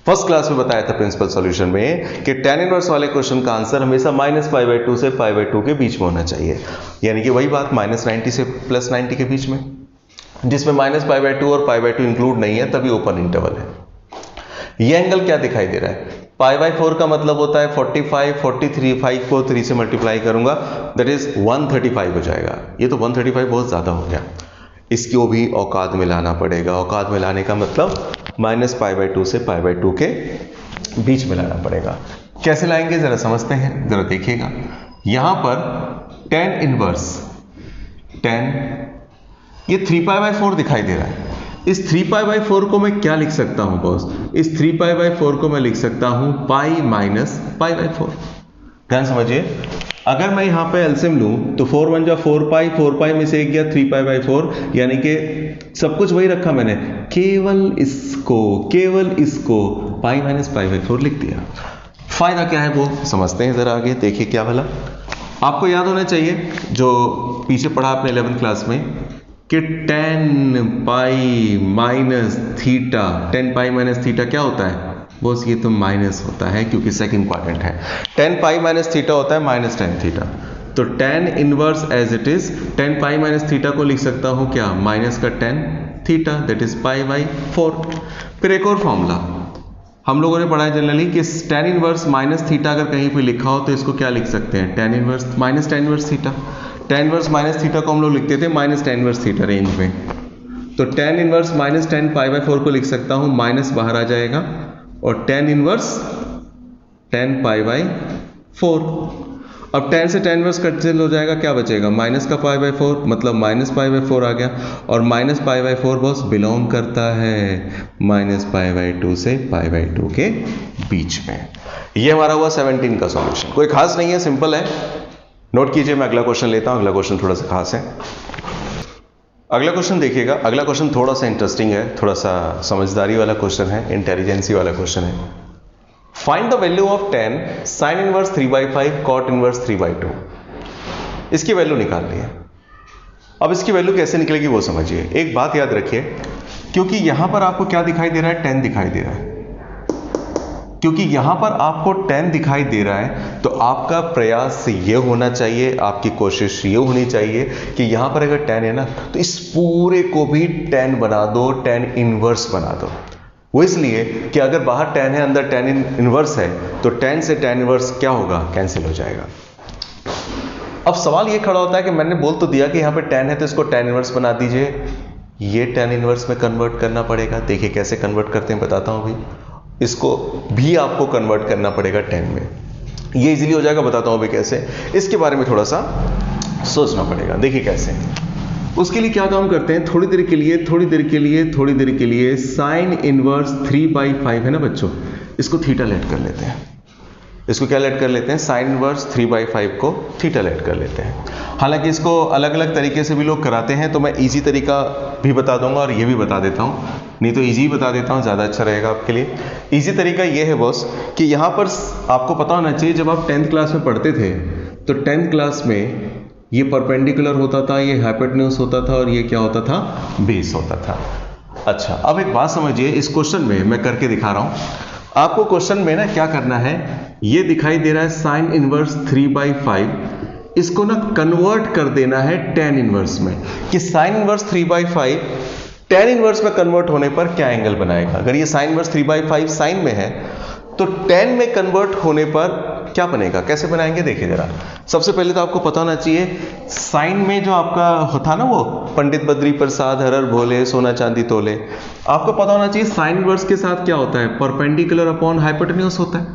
फर्स्ट क्लास में बताया था प्रिंसिपल सॉल्यूशन में कि 10 इनवर्स वाले क्वेश्चन का आंसर हमेशा -π/2 से π/2 के बीच में होना चाहिए। यानी कि वही बात -90 से +90 के बीच में, जिसमें -π/2 और π/2 इंक्लूड नहीं है, तभी ओपन इंटरवल है। ये एंगल क्या दिखाई दे रहा है? π/4 का मतलब होता है 45, 43, 5 को 3 से मल्टीप्लाई करूंगा, दैट इज 135 हो जाएगा। ये तो 135 बहुत ज्यादा हो गया, इसको भी औकात में लाना पड़ेगा। औकात में लाने का मतलब -π/2 से π/2 के बीच में लाना पड़ेगा। कैसे लाएंगे जरा समझते हैं, जरा देखिएगा। यहां पर 10 इनवर्स 10, ये 3π/4 दिखाई दे रहा है। इस 3π/4 को मैं क्या लिख सकता हूं बॉस? इस 3π/4 को मैं लिख सकता हूं पाई माइनस π/4। ध्यान समझिए, अगर मैं यहाँ पे एलसीएम लूँ तो 4 1 जा 4 पाई, 4 पाई में से एक गया 3 पाई बाई 4, यानी कि सब कुछ वही रखा मैंने, केवल इसको पाई माइनस पाई बाई 4 लिख दिया। फायदा क्या है वो समझते हैं जरा आगे, देखिए क्या भला। आपको याद होना चाहिए जो पीछे पढ़ा आपने 11th क्लास में कि tan pi minus theta, tan pi minus theta क्या होता है बॉस, ये तो माइनस होता है क्योंकि सेकंड क्वाड्रेंट है। tan पाई माइनस थीटा होता है माइनस tan थीटा, तो tan inverse as it is tan pi minus theta को लिख सकता हूं क्या, माइनस का tan theta that is pi by 4। फिर एक और फॉर्मूला हम लोगों ने पढ़ा है जनरली कि tan इनवर्स माइनस थीटा अगर कहीं पे लिखा हो तो इसको क्या लिख सकते हैं, tan inverse minus tan inverse theta. tan inverse minus theta को हम लोग लिखते थे minus tan inverse theta range में, तो tan inverse minus tan pi by 4 को लिख सकता हूं, माइनस बाहर आ जाएगा और tan inverse tan pi by 4। अब tan से tan इनवर्स कैंसिल हो जाएगा, क्या बचेगा, माइनस का पाई बाई 4, मतलब माइनस पाई बाई 4 आ गया। और minus pi by 4 boss belong करता है माइनस पाई बाई 2 से पाई बाई 2 के बीच में। ये हमारा हुआ 17 का सॉल्यूशन, कोई खास नहीं है, सिंपल है। नोट कीजिए, मैं अगला क्वेश्चन लेता हूं। अगला क्वेश्चन थोड़ा सा खास है। अगला क्वेश्चन देखिएगा, अगला क्वेश्चन थोड़ा सा इंटरेस्टिंग है, थोड़ा सा समझदारी वाला क्वेश्चन है, इंटेलिजेंसी वाला क्वेश्चन है। Find the value of tan sine inverse 3/5 cot inverse 3/2। इसकी वैल्यू निकालनी है। अब इसकी वैल्यू कैसे निकलेगी वो समझिए। एक बात याद रखिए, क्योंकि यहां पर आपको क्या दिखाई दे रहा है, tan दिखाई दे रहा है, क्योंकि यहां पर आपको tan दिखाई दे रहा है तो आपका प्रयास ये होना चाहिए, आपकी कोशिश ये होनी चाहिए कि यहां पर अगर tan है ना तो इस पूरे को भी tan बना दो, tan इनवर्स बना दो। वो इसलिए कि अगर बाहर tan है अंदर tan इनवर्स है तो tan से tan इनवर्स क्या होगा, कैंसिल हो जाएगा। अब सवाल ये खड़ा होता है कि मैंने बोल तो दिया कि यहाँ पे tan है तो इसको tan इनवर्स बना दीजिए, ये tan इनवर्स में कन्वर्ट करना पड़ेगा। देखिए कैसे कन्वर्ट करते हैं बताता हूँ अभी। इसको भी आपको कन्वर्ट करना पड़ेगा tan में, ये इजीली हो जाएगा, बताता हूँ अभी कैसे। इसके बारे में थोड़ा सा सोचना पड़ेगा, देखिए कैसे। उसके लिए क्या काम करते हैं, थोड़ी देर के लिए साइन इनवर्स 3/5 है ना बच्चों, इसको थीटा लेट कर लेते हैं। इसको क्या लेट कर लेते हैं, साइन इनवर्स 3/5 को थीटा लेट कर लेते हैं। हालांकि इसको अलग अलग तरीके से भी लोग कराते हैं, तो मैं इजी तरीका भी बता दूंगा और ये भी बता देता हूँ, नहीं तो इजी बता देता हूँ, ज़्यादा अच्छा रहेगा आपके लिए। इजी तरीका ये है बॉस कि यहाँ पर आपको पता होना चाहिए, जब आप 10th क्लास में पढ़ते थे तो 10th क्लास में ये परपेंडिकुलर होता था, ये हाइपोटेन्यूज होता था और ये क्या होता था, बेस होता था। अच्छा, अब एक बात समझिए, इस क्वेश्चन में मैं करके दिखा रहा हूं आपको। क्वेश्चन में ना क्या करना है, ये दिखाई दे रहा है साइन इनवर्स 3/5, इसको ना कन्वर्ट कर देना है tan इनवर्स में, कि साइन इनवर्स 3/5 tan इनवर्स में कन्वर्ट होने पर क्या एंगल बनाएगा। अगर ये साइन इनवर्स 3/5 साइन में है तो tan में कन्वर्ट होने पर क्या बनेगा, कैसे बनाएंगे देखिए जरा। सबसे पहले तो आपको पता होना चाहिए, साइन में जो आपका था ना वो पंडित बद्री प्रसाद हरर भोले सोना चांदी तोले, आपको पता होना चाहिए साइन इनवर्स के साथ क्या होता है, परपेंडिकुलर अपॉन हाइपोटेन्यूज होता है,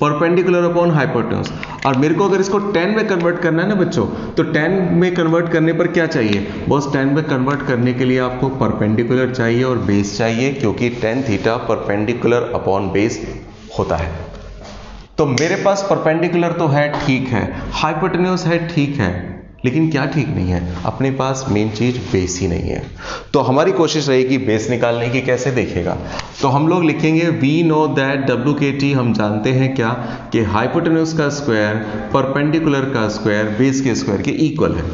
परपेंडिकुलर अपॉन हाइपोटेन्यूज। और मेरे को अगर इसको tan में कन्वर्ट करना है ना बच्चों, तो tan में कन्वर्ट करने पर क्या चाहिए बॉस, tan में कन्वर्ट करने के लिए आपको परपेंडिकुलर चाहिए और बेस चाहिए, क्योंकि tan theta perpendicular upon base होता है। तो मेरे पास परपेंडिकुलर तो है, ठीक है, हाइपोटेन्यूज है, ठीक है, लेकिन क्या ठीक नहीं है, अपने पास मेन चीज बेस ही नहीं है। तो हमारी कोशिश रहेगी बेस निकालने की, कैसे देखिएगा। तो हम लोग लिखेंगे वी नो दैट WKT, हम जानते हैं क्या कि हाइपोटेन्यूज का स्क्वायर परपेंडिकुलर का स्क्वायर बेस के स्क्वायर के इक्वल है।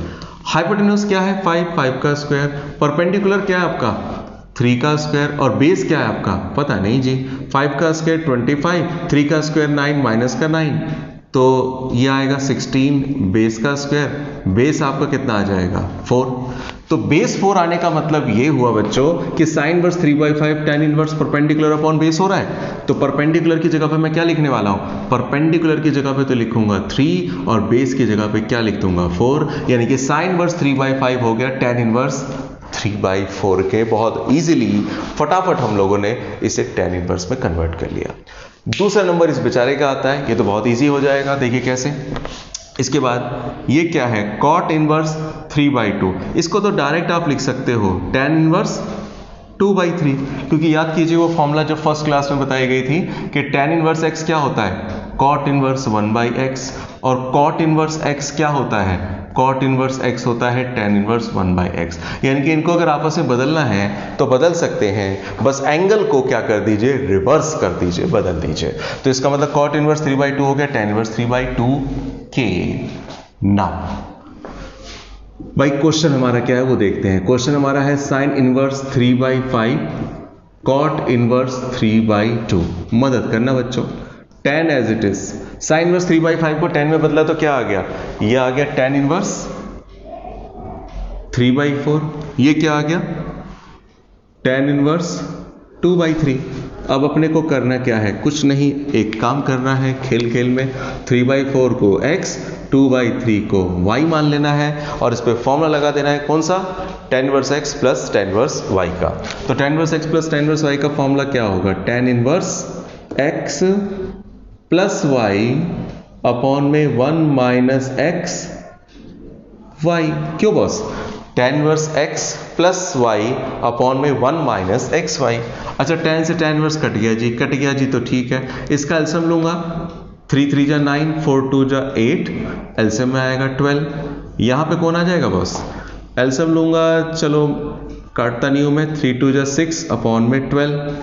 हाइपोटेन्यूज क्या है 5 का स्क्वायर, परपेंडिकुलर क्या है आपका 3 का स्क्वायर और बेस क्या है आपका पता नहीं जी, 5 का स्क्वायर 25, 3 का स्क्वायर 9 माइनस का 9, तो ये आएगा 16, बेस का स्क्वायर, बेस आपका कितना आ जाएगा 4। तो बेस 4 आने का मतलब ये हुआ बच्चों कि sign inverse 3/5 tan inverse perpendicular upon base हो रहा है। तो परपेंडिकुलर की जगह पे मैं क्या लिखने वाला हूँ, परपेंडिकुलर की जगह पे तो लिखूंगा 3 और बेस की जगह पे क्या लिख दूंगा 4, यानी कि साइन इनवर्स 3/5 हो गया tan इनवर्स 3/4 के। बहुत इजीली फटाफट हम लोगों ने इसे tan इनवर्स में कन्वर्ट कर लिया। दूसरा नंबर इस बेचारे का आता है, ये तो बहुत इजी हो जाएगा, देखिए कैसे। इसके बाद ये क्या है cot इनवर्स 3/2, इसको तो डायरेक्ट आप लिख सकते हो tan इनवर्स 2/3, क्योंकि याद कीजिए वो फॉर्मूला जो फर्स्ट क्लास में बताई गई थी कि tan इनवर्स x क्या होता है cot इनवर्स 1/x, और कॉट इनवर्स x क्या होता है, कॉट इनवर्स x होता है tan इनवर्स 1/x। यानी कि इनको अगर आपस में बदलना है तो बदल सकते हैं, बस एंगल को क्या कर दीजिए, रिवर्स कर दीजिए, बदल दीजिए। तो इसका मतलब कॉट इनवर्स 3/2 हो गया tan इनवर्स 3/2k। नाउ भाई क्वेश्चन हमारा क्या है वो देखते हैं। क्वेश्चन हमारा है साइन इनवर्स 3/5 कॉट इनवर्स 3/2। मदद करना बच्चों, tan as it is, sine inverse 3/5 को tan में बदला तो क्या आ गया, ये आ गया tan इनवर्स 3/4। ये क्या आ गया, tan इनवर्स 2/3। अब अपने को करना क्या है, कुछ नहीं, एक काम करना है खेल खेल में, 3/4 को x, 2/3 को y मान लेना है और इस पे फॉर्मूला लगा देना है, कौन सा, tan inverse x plus tan inverse y का। तो tan inverse x plus tan inverse y का फॉर्मूला क्या होगा, tan inverse x plus y upon में 1 माइनस x y। क्यों boss, tan inverse x plus y upon में 1 minus x Y. अच्छा tan से tan इनवर्स कट गया जी, cut गया जी, तो ठीक है, इसका एलसीएम लूंगा, 3 3 जा 9, 4 2 जा 8, एलसीएम में आएगा 12। यहाँ पे कौन आ जाएगा बॉस, एलसीएम लूंगा, चलो काटता नहीं हूँ मैं, 3 2 जा 6 अपॉन में 12,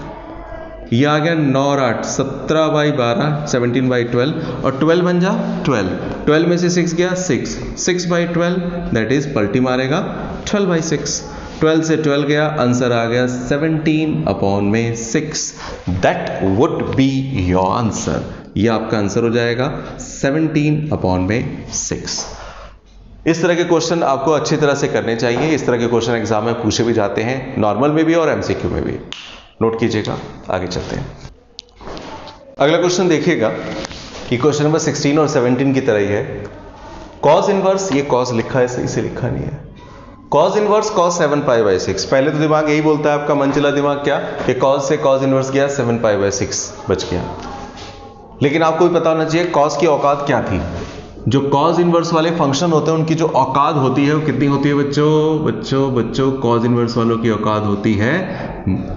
ये आ गया 9 और 8 17/12 17/12 और 12 बन जा 12, 12 में से 6 गया 6, 6/12 दैट इज पलटी मारेगा 12/6, 12 से 12 गया, आंसर आ गया 17/6। That would be your answer, ये आपका आंसर हो जाएगा 17/6। इस तरह के क्वेश्चन आपको अच्छी तरह से करने चाहिए। इस तरह के क्वेश्चन एग्जाम में पूछे भी जाते हैं, नॉर्मल में भी और एमसीक्यू में भी, नोट कीजिएगा। आगे चलते हैं, अगला क्वेश्चन देखिएगा कि क्वेश्चन नंबर 16 और 17 की तरह ही है। कॉस इनवर्स, ये कॉस लिखा है, सही से लिखा नहीं है, कॉस इनवर्स cos 7π/6। पहले तो दिमाग यही बोलता है आपका, मनचला दिमाग क्या, कि कॉस से कॉस इनवर्स गया 7π/6 बच गया। लेकिन आपको भी पता होना चाहिए कॉस की औकात क्या थी। जो कॉस इनवर्स वाले फंक्शन होते हैं उनकी जो औकात होती है वो कितनी होती है बच्चों, कॉस इनवर्स वालों की औकात होती है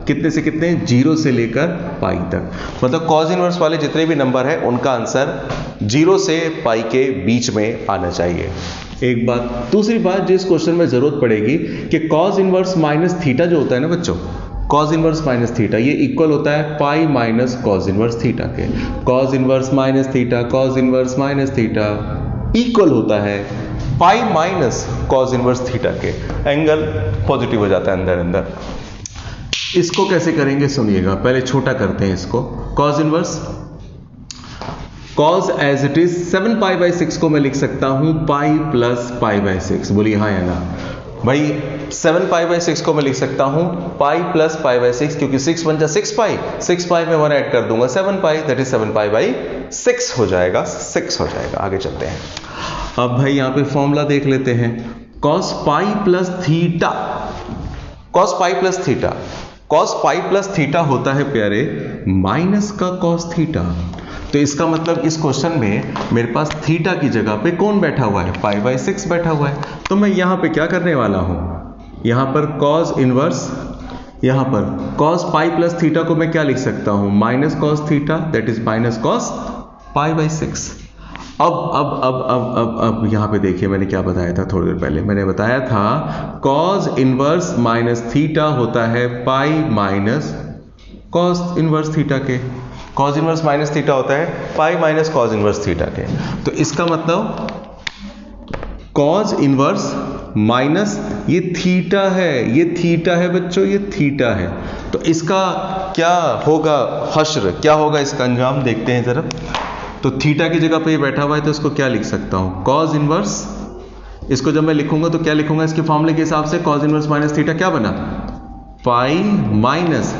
कितने से कितने, 0 से लेकर पाई तक। मतलब कॉस इनवर्स वाले जितने भी नंबर है उनका आंसर 0 से पाई के बीच में आना चाहिए। एक बात, दूसरी बात जो इस क्वेश्चन में जरूरत पड़ेगी कि कॉस इनवर्स माइनस थीटा जो होता है ना बच्चों, कॉस इनवर्स माइनस थीटा, ये इक्वल होता है pi minus cos inverse theta के। Cos inverse minus theta, cos inverse minus theta equal होता है pi minus cos inverse theta के। एंगल पॉजिटिव हो जाता है अंदर अंदर। इसको कैसे करेंगे सुनिएगा, पहले छोटा करते हैं इसको। Cos inverse, cos as it is 7π/6 को मैं लिख सकता हूं पाई प्लस π/6। बोलिए हाँ या ना भाई, 7π/6 को मैं लिख सकता हूं पाई प्लस π/6, क्योंकि 6 बन जा 6π, 6π में 1 ऐड कर दूंगा 7π, दैट इज 7π/6 हो जाएगा, 6 हो जाएगा। आगे चलते हैं। अब भाई यहां पे फॉर्मूला देख लेते हैं, cos pi plus theta, cos pi plus theta, cos pi plus theta होता है प्यारे माइनस का cos थीटा। तो इसका मतलब इस क्वेश्चन में मेरे पास थीटा की जगह पे कौन बैठा हुआ है, π/6 बैठा हुआ है। तो मैं यहां पे क्या करने वाला हूं, यहां पर cos इनवर्स, यहां पर cos पाई प्लस थीटा को मैं क्या लिख सकता हूं, minus cos theta, that is minus cos π/6। अब यहां पे देखिए मैंने क्या बताया था थोड़ी देर पहले, मैंने बताया था cos इनवर्स माइनस थीटा होता है pi minus cos inverse theta के। cos इनवर्स माइनस थीटा होता है pi minus cos inverse theta के। तो इसका मतलब cos इनवर्स माइनस ये थीटा है, ये थीटा है बच्चों, ये थीटा है। तो इसका क्या होगा हश्र, क्या होगा इसका अंजाम, देखते हैं जरा। तो थीटा की जगह पे ये बैठा हुआ है, तो इसको क्या लिख सकता हूं, cos इनवर्स। इसको जब मैं लिखूंगा तो क्या लिखूंगा, इसके फॉर्मूले के हिसाब से cos इनवर्स माइनस थीटा क्या बना, pi minus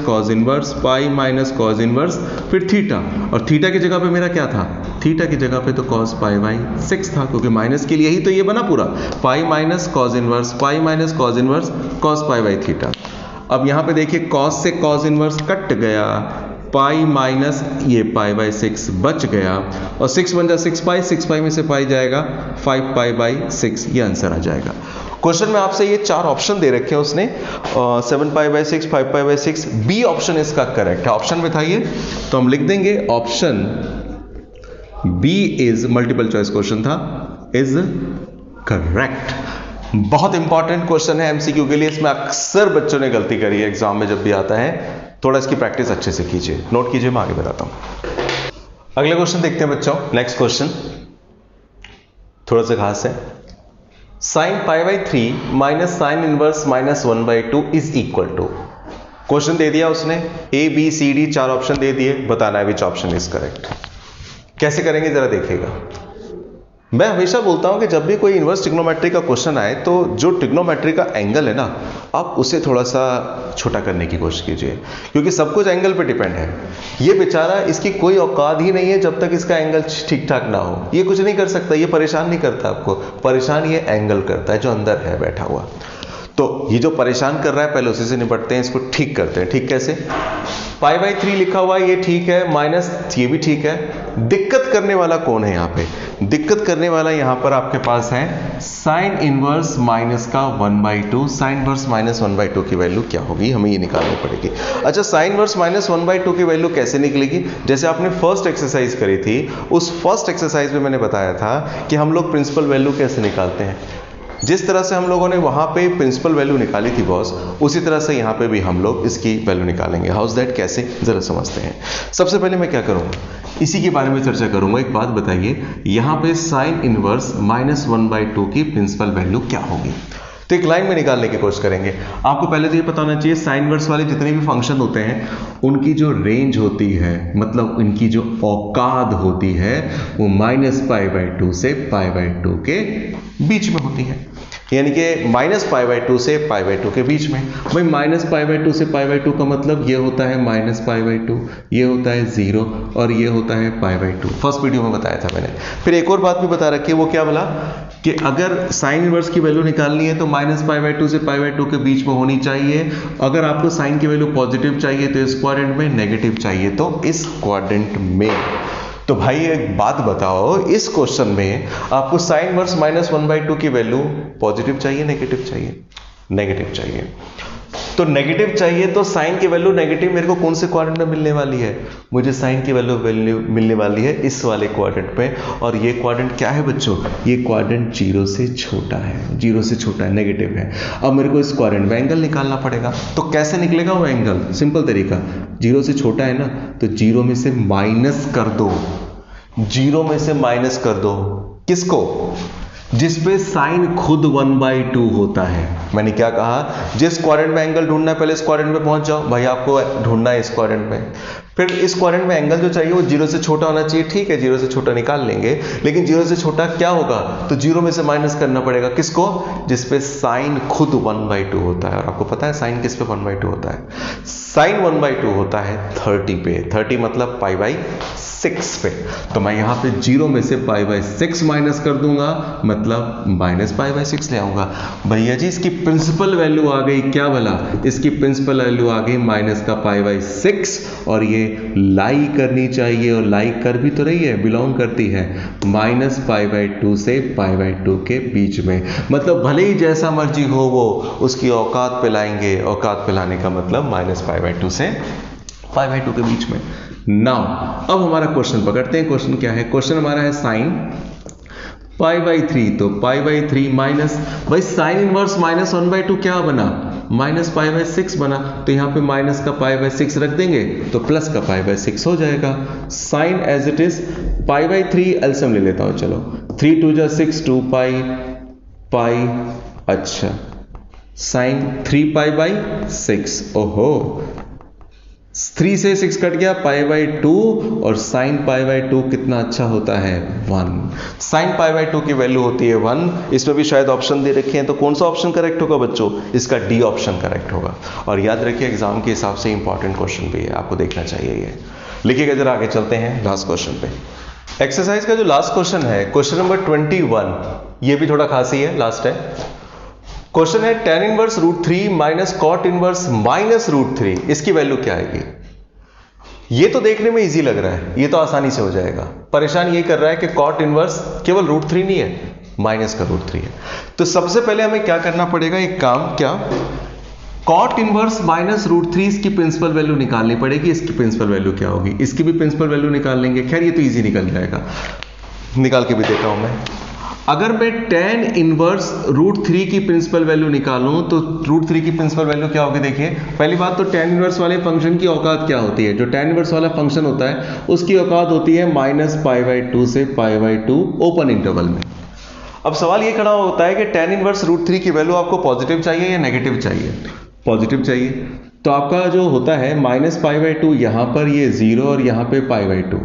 cos inverse, pi minus cos inverse, फिर थीटा, और थीटा की जगह पे मेरा क्या था, थीटा की जगह पे तो cos π/6 था, क्योंकि माइनस के लिए ही तो ये बना पूरा, pi minus cos inverse, pi minus cos inverse, cos π/थीटा। अब यहाँ पे देखिए cos से cos इनवर्स कट गया, पाई माइनस ये π/6 बच गया, और 6 बन जा 6π, 6π में से पाई जाएगा 5π/6, ये आंसर आ जाएगा। क्वेश्चन में आपसे ये 4 ऑप्शन दे रखे हैं उसने, 7π/6, 5π/6, बी ऑप्शन इसका करेक्ट है। ऑप्शन में था ये, तो हम लिख देंगे option B is, multiple choice question था, इज करेक्ट। बहुत इंपॉर्टेंट क्वेश्चन है एमसीक्यू के लिए, इसमें अक्सर बच्चों ने गलती करी है एग्जाम में जब भी आता है, थोड़ा इसकी प्रैक्टिस अच्छे से कीजिए, नोट कीजिए, मैं आगे बताता हूं। अगला क्वेश्चन देखते हैं बच्चों, नेक्स्ट क्वेश्चन थोड़ा सा खास है। Sine pi by 3 minus sine inverse minus 1/2 is equal to, question दे दिया उसने, A B C D 4 option दे दिए, बताना है विच ऑप्शन इज करेक्ट। कैसे करेंगे जरा देखिएगा। मैं हमेशा बोलता हूं कि जब भी कोई इनवर्स ट्रिग्नोमेट्री का क्वेश्चन आए तो जो ट्रिग्नोमेट्री का एंगल है ना, आप उसे थोड़ा सा छोटा करने की कोशिश कीजिए, क्योंकि सब कुछ एंगल पे डिपेंड है। ये बेचारा, इसकी कोई औकात ही नहीं है जब तक इसका एंगल ठीक ठाक ना हो, ये कुछ नहीं कर सकता, ये परेशान नहीं करता आपको, परेशान ये एंगल करता है जो अंदर है बैठा हुआ। तो ये जो परेशान कर रहा है पहले उसी से निपटते हैं, इसको ठीक करते हैं। ठीक कैसे? पाई बाई 3 लिखा हुआ है, ये ठीक है, माइनस ये भी ठीक है। दिक्कत करने वाला कौन है यहाँ पे? दिक्कत करने वाला यहाँ पर आपके पास है साइन इनवर्स माइनस का 1/2। साइन इनवर्स माइनस 1/2 की वैल्यू क्या होगी, हमें ये निकालनी पड़ेगी। अच्छा, साइन इनवर्स माइनस 1/2 की वैल्यू कैसे निकलेगी? जैसे आपने फर्स्ट एक्सरसाइज करी थी, उस फर्स्ट एक्सरसाइज में मैंने बताया था कि हम लोग प्रिंसिपल वैल्यू कैसे निकालते हैं। जिस तरह से हम लोगों ने वहां पे प्रिंसिपल वैल्यू निकाली थी बॉस, उसी तरह से यहाँ पे भी हम लोग इसकी वैल्यू निकालेंगे। हाउ इज दैट, कैसे, जरा समझते हैं। सबसे पहले मैं क्या करूंगा, इसी के बारे में चर्चा करूंगा। एक बात बताइए, यहाँ पे साइन इनवर्स माइनस 1/2 की प्रिंसिपल वैल्यू क्या होगी? तो एक लाइन में निकालने की कोशिश करेंगे। आपको पहले तो ये पता होना चाहिए, साइन इनवर्स वाले जितने भी फंक्शन होते हैं उनकी जो रेंज होती है, मतलब उनकी जो औकात होती है, वो -π/2 से π/2 के बीच में होती है। यानी कि -π/2 से π/2 के बीच में। भाई -π/2 से π/2 का मतलब ये होता है -π/2, ये होता है 0 और ये होता है π/2। फर्स्ट वीडियो में बताया था मैंने। फिर एक और बात भी बता रखी है, वो क्या बोला कि अगर साइन इनवर्स की वैल्यू निकालनी है तो -π/2 से π/2 के बीच में होनी चाहिए। अगर आपको साइन की वैल्यू पॉजिटिव चाहिए तो इस क्वाड्रेंट में, नेगेटिव चाहिए तो इस क्वाड्रेंट में। तो भाई एक बात बताओ, इस क्वेश्चन में आपको साइन इनवर्स -1/2 की वैल्यू पॉजिटिव चाहिए, नेगेटिव चाहिए? नेगेटिव चाहिए। तो नेगेटिव चाहिए तो साइन की वैल्यू नेगेटिव मेरे को कौन से क्वाड्रेंट में मिलने वाली है? मुझे साइन की वैल्यू मिलने वाली है इस वाले क्वाड्रेंट में। और ये क्वाड्रेंट क्या है बच्चों? ये क्वाड्रेंट 0 से छोटा है, 0 से छोटा है, नेगेटिव है। अब मेरे को इस क्वाड्रेंट में एंगल निकालना पड़ेगा। तो कैसे निकलेगा वो एंगल? सिंपल तरीका, 0 से छोटा है ना, तो 0 में से माइनस कर दो, 0 में से माइनस कर दो। किसको? जिसपे साइन खुद 1/2 होता है। मैंने क्या कहा? जिस क्वाड्रेंट में एंगल ढूंढना है पहले इस क्वाड्रेंट में पहुंच जाओ। भाई आपको ढूंढना है इस क्वाड्रेंट में, फिर इस क्वाड्रेंट में एंगल जो चाहिए वो 0 से छोटा होना चाहिए। ठीक है, 0 से छोटा निकाल लेंगे, लेकिन 0 से छोटा क्या होगा? तो 0 में से माइनस करना पड़ेगा। किसको? जिसपे साइन खुद 1/2 होता है। और आपको पता है साइन किस पे 1/2 होता है? साइन 1/2 होता है 30 पे। 30 मतलब π/6 पे। तो मैं यहाँ पे 0 में से π/6 माइनस कर दूंगा, मतलब -π/6 ले आऊंगा। भैया जी इसकी प्रिंसिपल वैल्यू आ गई, क्या बोला? इसकी प्रिंसिपल वैल्यू आ गई माइनस का π/6, और ये लाई करनी चाहिए, और लाई कर भी तो रही है, बिलोंग करती है -π/2 से π/2 के बीच में। मतलब भले ही जैसा मर्जी हो वो उसकी औकात पे लाएंगे। औकात पे लाने का मतलब -π/2 से π/2 के बीच में। नाउ अब हमारा क्वेश्चन पकड़ते हैं। क्वेश्चन क्या है? क्वेश्चन हमारा है साइन π/3, तो π/3 माइनस, भाई साइन इनवर्स -1/2 क्या बना? -π/6 बना। तो यहाँ पे माइनस का π/6 रख देंगे तो प्लस का π/6 हो जाएगा। Sine as it is π/3 LCM ले लेता हूँ, चलो 3 2 जा 6, 2π, अच्छा साइन 3π/6, ओहो 3 से 6 कट गया, π/2, और साइन π/2 कितना अच्छा होता है? 1। साइन π/2 की वैल्यू होती है 1। इसमें भी शायद ऑप्शन दे रखे हैं, तो कौन सा ऑप्शन करेक्ट होगा बच्चों? इसका डी ऑप्शन करेक्ट होगा। और याद रखिए एग्जाम के हिसाब से इंपॉर्टेंट क्वेश्चन भी है, आपको देखना चाहिए। ये लिखिएगा जरा, आगे चलते हैं लास्ट क्वेश्चन पे। एक्सरसाइज का जो लास्ट क्वेश्चन है, क्वेश्चन नंबर 21, ये भी थोड़ा खास ही है, लास्ट है। क्वेश्चन है tan inverse √3 minus cot inverse -√3, इसकी वैल्यू क्या आएगी? ये तो देखने में इजी लग रहा है, ये तो आसानी से हो जाएगा। परेशान ये कर रहा है कि कॉट इनवर्स केवल √3 नहीं है, माइनस का √3 है। तो सबसे पहले हमें क्या करना पड़ेगा? एक काम, क्या कॉट इनवर्स माइनस रूट 3 इसकी प्रिंसिपल वैल्यू निकालनी पड़ेगी। इसकी प्रिंसिपल वैल्यू क्या होगी, इसकी भी प्रिंसिपल वैल्यू निकाल लेंगे। खैर ये तो इजी निकल जाएगा, निकाल के भी देता हूं मैं। अगर मैं tan इनवर्स रूट 3 की प्रिंसिपल वैल्यू निकालूं तो रूट 3 की प्रिंसिपल वैल्यू क्या होगी। देखिए पहली बात तो tan इनवर्स वाले फंक्शन की औकात क्या होती है। जो tan इनवर्स वाला फंक्शन होता है उसकी औकात होती है -π/2 से π/2 ओपन इंटरवल में। अब सवाल ये खड़ा होता है कि tan इनवर्स रूट 3 की वैल्यू आपको पॉजिटिव चाहिए या नेगेटिव चाहिए। पॉजिटिव चाहिए, तो आपका जो होता है -π/2 यहां पर ये 0 और यहां पे π/2।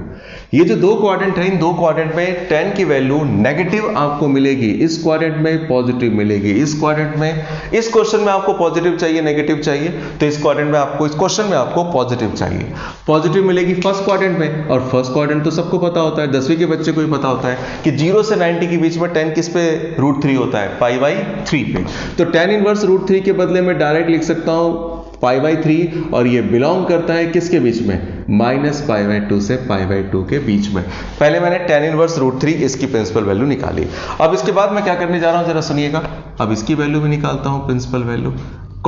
ये जो दो क्वाड्रेंट है, इन दो क्वाड्रेंट में tan की वैल्यू नेगेटिव आपको मिलेगी, इस क्वाड्रेंट में पॉजिटिव मिलेगी, इस क्वाड्रेंट में, इस क्वेश्चन में आपको पॉजिटिव चाहिए नेगेटिव चाहिए, तो इस क्वाड्रेंट में आपको, इस क्वेश्चन में आपको पॉजिटिव चाहिए। पॉजिटिव मिलेगी फर्स्ट क्वाड्रेंट में, और फर्स्ट क्वाड्रेंट तो सबको पता होता है, 10वीं के बच्चे को भी पता होता है कि 0 से 90 के बीच में tan किस पे रूट 3 होता है, π/3 पे। तो tan इनवर्स रूट 3 के बदले में डायरेक्ट लिख सकता हूं π/3, और ये बिलोंग करता है किसके बीच में, -π/2 से π/2 के बीच में। पहले मैंने tan इनवर्स रूट 3 इसकी प्रिंसिपल वैल्यू निकाली। अब इसके बाद मैं क्या करने जा रहा हूं जरा सुनिएगा। अब इसकी वैल्यू भी निकालता हूं, principal value.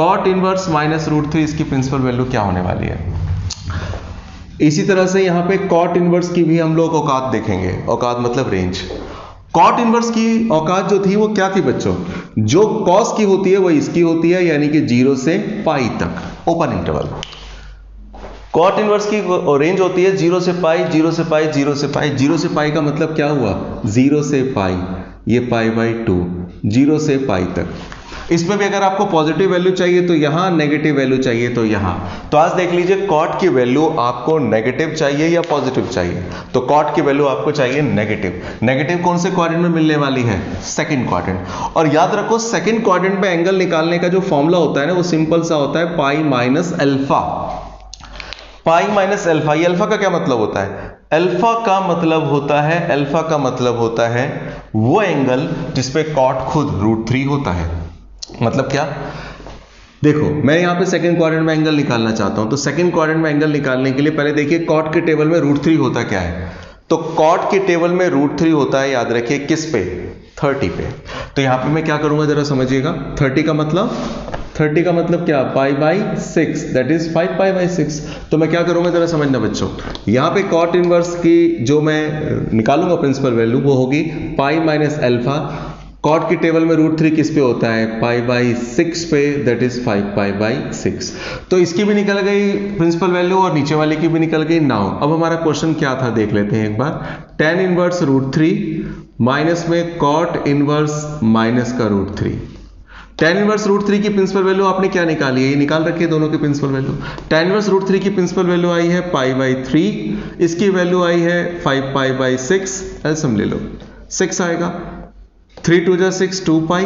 cot inverse minus root 3 इसकी प्रिंसिपल वैल्यू क्या होने वाली है। इसी तरह से यहां पे cot इनवर्स की भी हम लोग औकात देखेंगे। औकात मतलब रेंज। कॉट इनवर्स की औकात जो थी वो क्या थी बच्चों, जो कॉस की होती है वो इसकी होती है, यानी कि 0 से पाई तक ओपन इंटरवल। कॉट इनवर्स की रेंज होती है 0 से पाई, 0 से पाई, 0 से पाई। 0 से पाई का मतलब क्या हुआ, 0 से पाई, ये π/2, 0 से पाई तक। इसमें भी अगर आपको पॉजिटिव वैल्यू चाहिए तो यहां, नेगेटिव वैल्यू चाहिए तो यहां। तो आज देख लीजिए कॉट की वैल्यू आपको नेगेटिव चाहिए या पॉजिटिव चाहिए। तो कॉट की वैल्यू आपको चाहिए नेगेटिव। नेगेटिव कौन से क्वाड्रेंट में मिलने वाली है, सेकंड क्वाड्रेंट। और याद रखो सेकंड क्वाड्रेंट में एंगल निकालने का जो फॉर्मूला होता है ना, वो सिंपल सा होता है pi minus alpha. Pi minus alpha. ये अल्फा का क्या मतलब होता है, अल्फा का मतलब होता है, अल्फा का मतलब होता है वो एंगल जिसपे कॉट खुद रूट 3 होता है। मतलब क्या, देखो मैं यहां पे सेकंड क्वाड्रेंट में एंगल निकालना चाहता हूं, तो सेकंड क्वाड्रेंट में एंगल निकालने के लिए पहले देखिए कॉट के टेबल में रूट 3 होता क्या है। तो कॉट के टेबल में रूट 3 होता है, याद रखिए किस पे, 30 पे। तो यहां पे मैं क्या करूंगा जरा समझिएगा। 30 का मतलब क्या, π/6, दैट इज 5π/6। तो मैं क्या करूंगा जरा समझना बच्चों। यहां पे कॉट इनवर्स की जो मैं निकालूंगा प्रिंसिपल वैल्यू वो होगी पाई माइनस अल्फा। कॉट की टेबल में रूट 3 किस पे होता है, π/6 पे, दैट इज 5π/6। तो इसकी भी निकल गई प्रिंसिपल वैल्यू और नीचे वाले की भी निकल गई। नाउ अब हमारा क्वेश्चन क्या था देख लेते हैं एक बार। tan इनवर्स रूट 3 माइनस में कॉट इनवर्स माइनस का रूट 3। tan इनवर्स रूट 3 की प्रिंसिपल वैल्यू आपने क्या निकाली है, ये निकाल रखी है दोनों की principal value. tan inverse root 3 की प्रिंसिपल वैल्यू आई है π/3, इसकी वैल्यू आई है 5π/6। एलसीएम ले लो, 6 आएगा, 3 2 जा 6, 2π,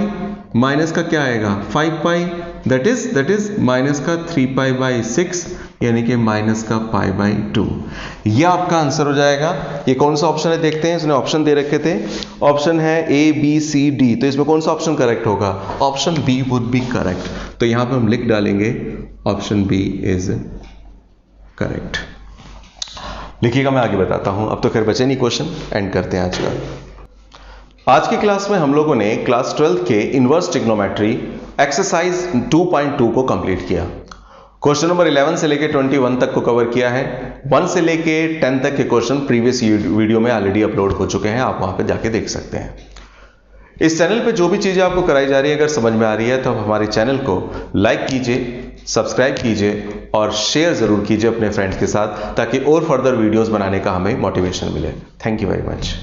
माइनस का क्या आएगा 5π, दैट इज माइनस का 3π/6, यानी कि माइनस का π/2। यह आपका आंसर हो जाएगा। ये कौन सा ऑप्शन है देखते हैं, इसने ऑप्शन दे रखे थे, ऑप्शन है A, B, C, D। तो इसमें कौन सा ऑप्शन करेक्ट होगा, option B would be correct. तो यहां पर हम लिख डालेंगे ऑप्शन बी इज करेक्ट। लिखिएगा, मैं आगे बताता हूं। अब तो खैर बचे नहीं क्वेश्चन, एंड करते हैं आज का। आज की क्लास में हम लोगों ने क्लास 12 के इनवर्स ट्रिग्नोमेट्री एक्सरसाइज 2.2 को कंप्लीट किया। क्वेश्चन नंबर 11 से लेके 21 तक को कवर किया है। 1 से लेके 10 तक के क्वेश्चन प्रीवियस वीडियो में ऑलरेडी अपलोड हो चुके हैं, आप वहां पे जाके देख सकते हैं। इस चैनल पे जो भी चीजें आपको कराई जा रही है, अगर समझ में आ रही है तो आप हमारे चैनल को लाइक कीजिए, सब्सक्राइब कीजिए और शेयर जरूर कीजिए अपने फ्रेंड्स के साथ, ताकि और फर्दर वीडियोस बनाने का हमें मोटिवेशन मिले। Thank you very much.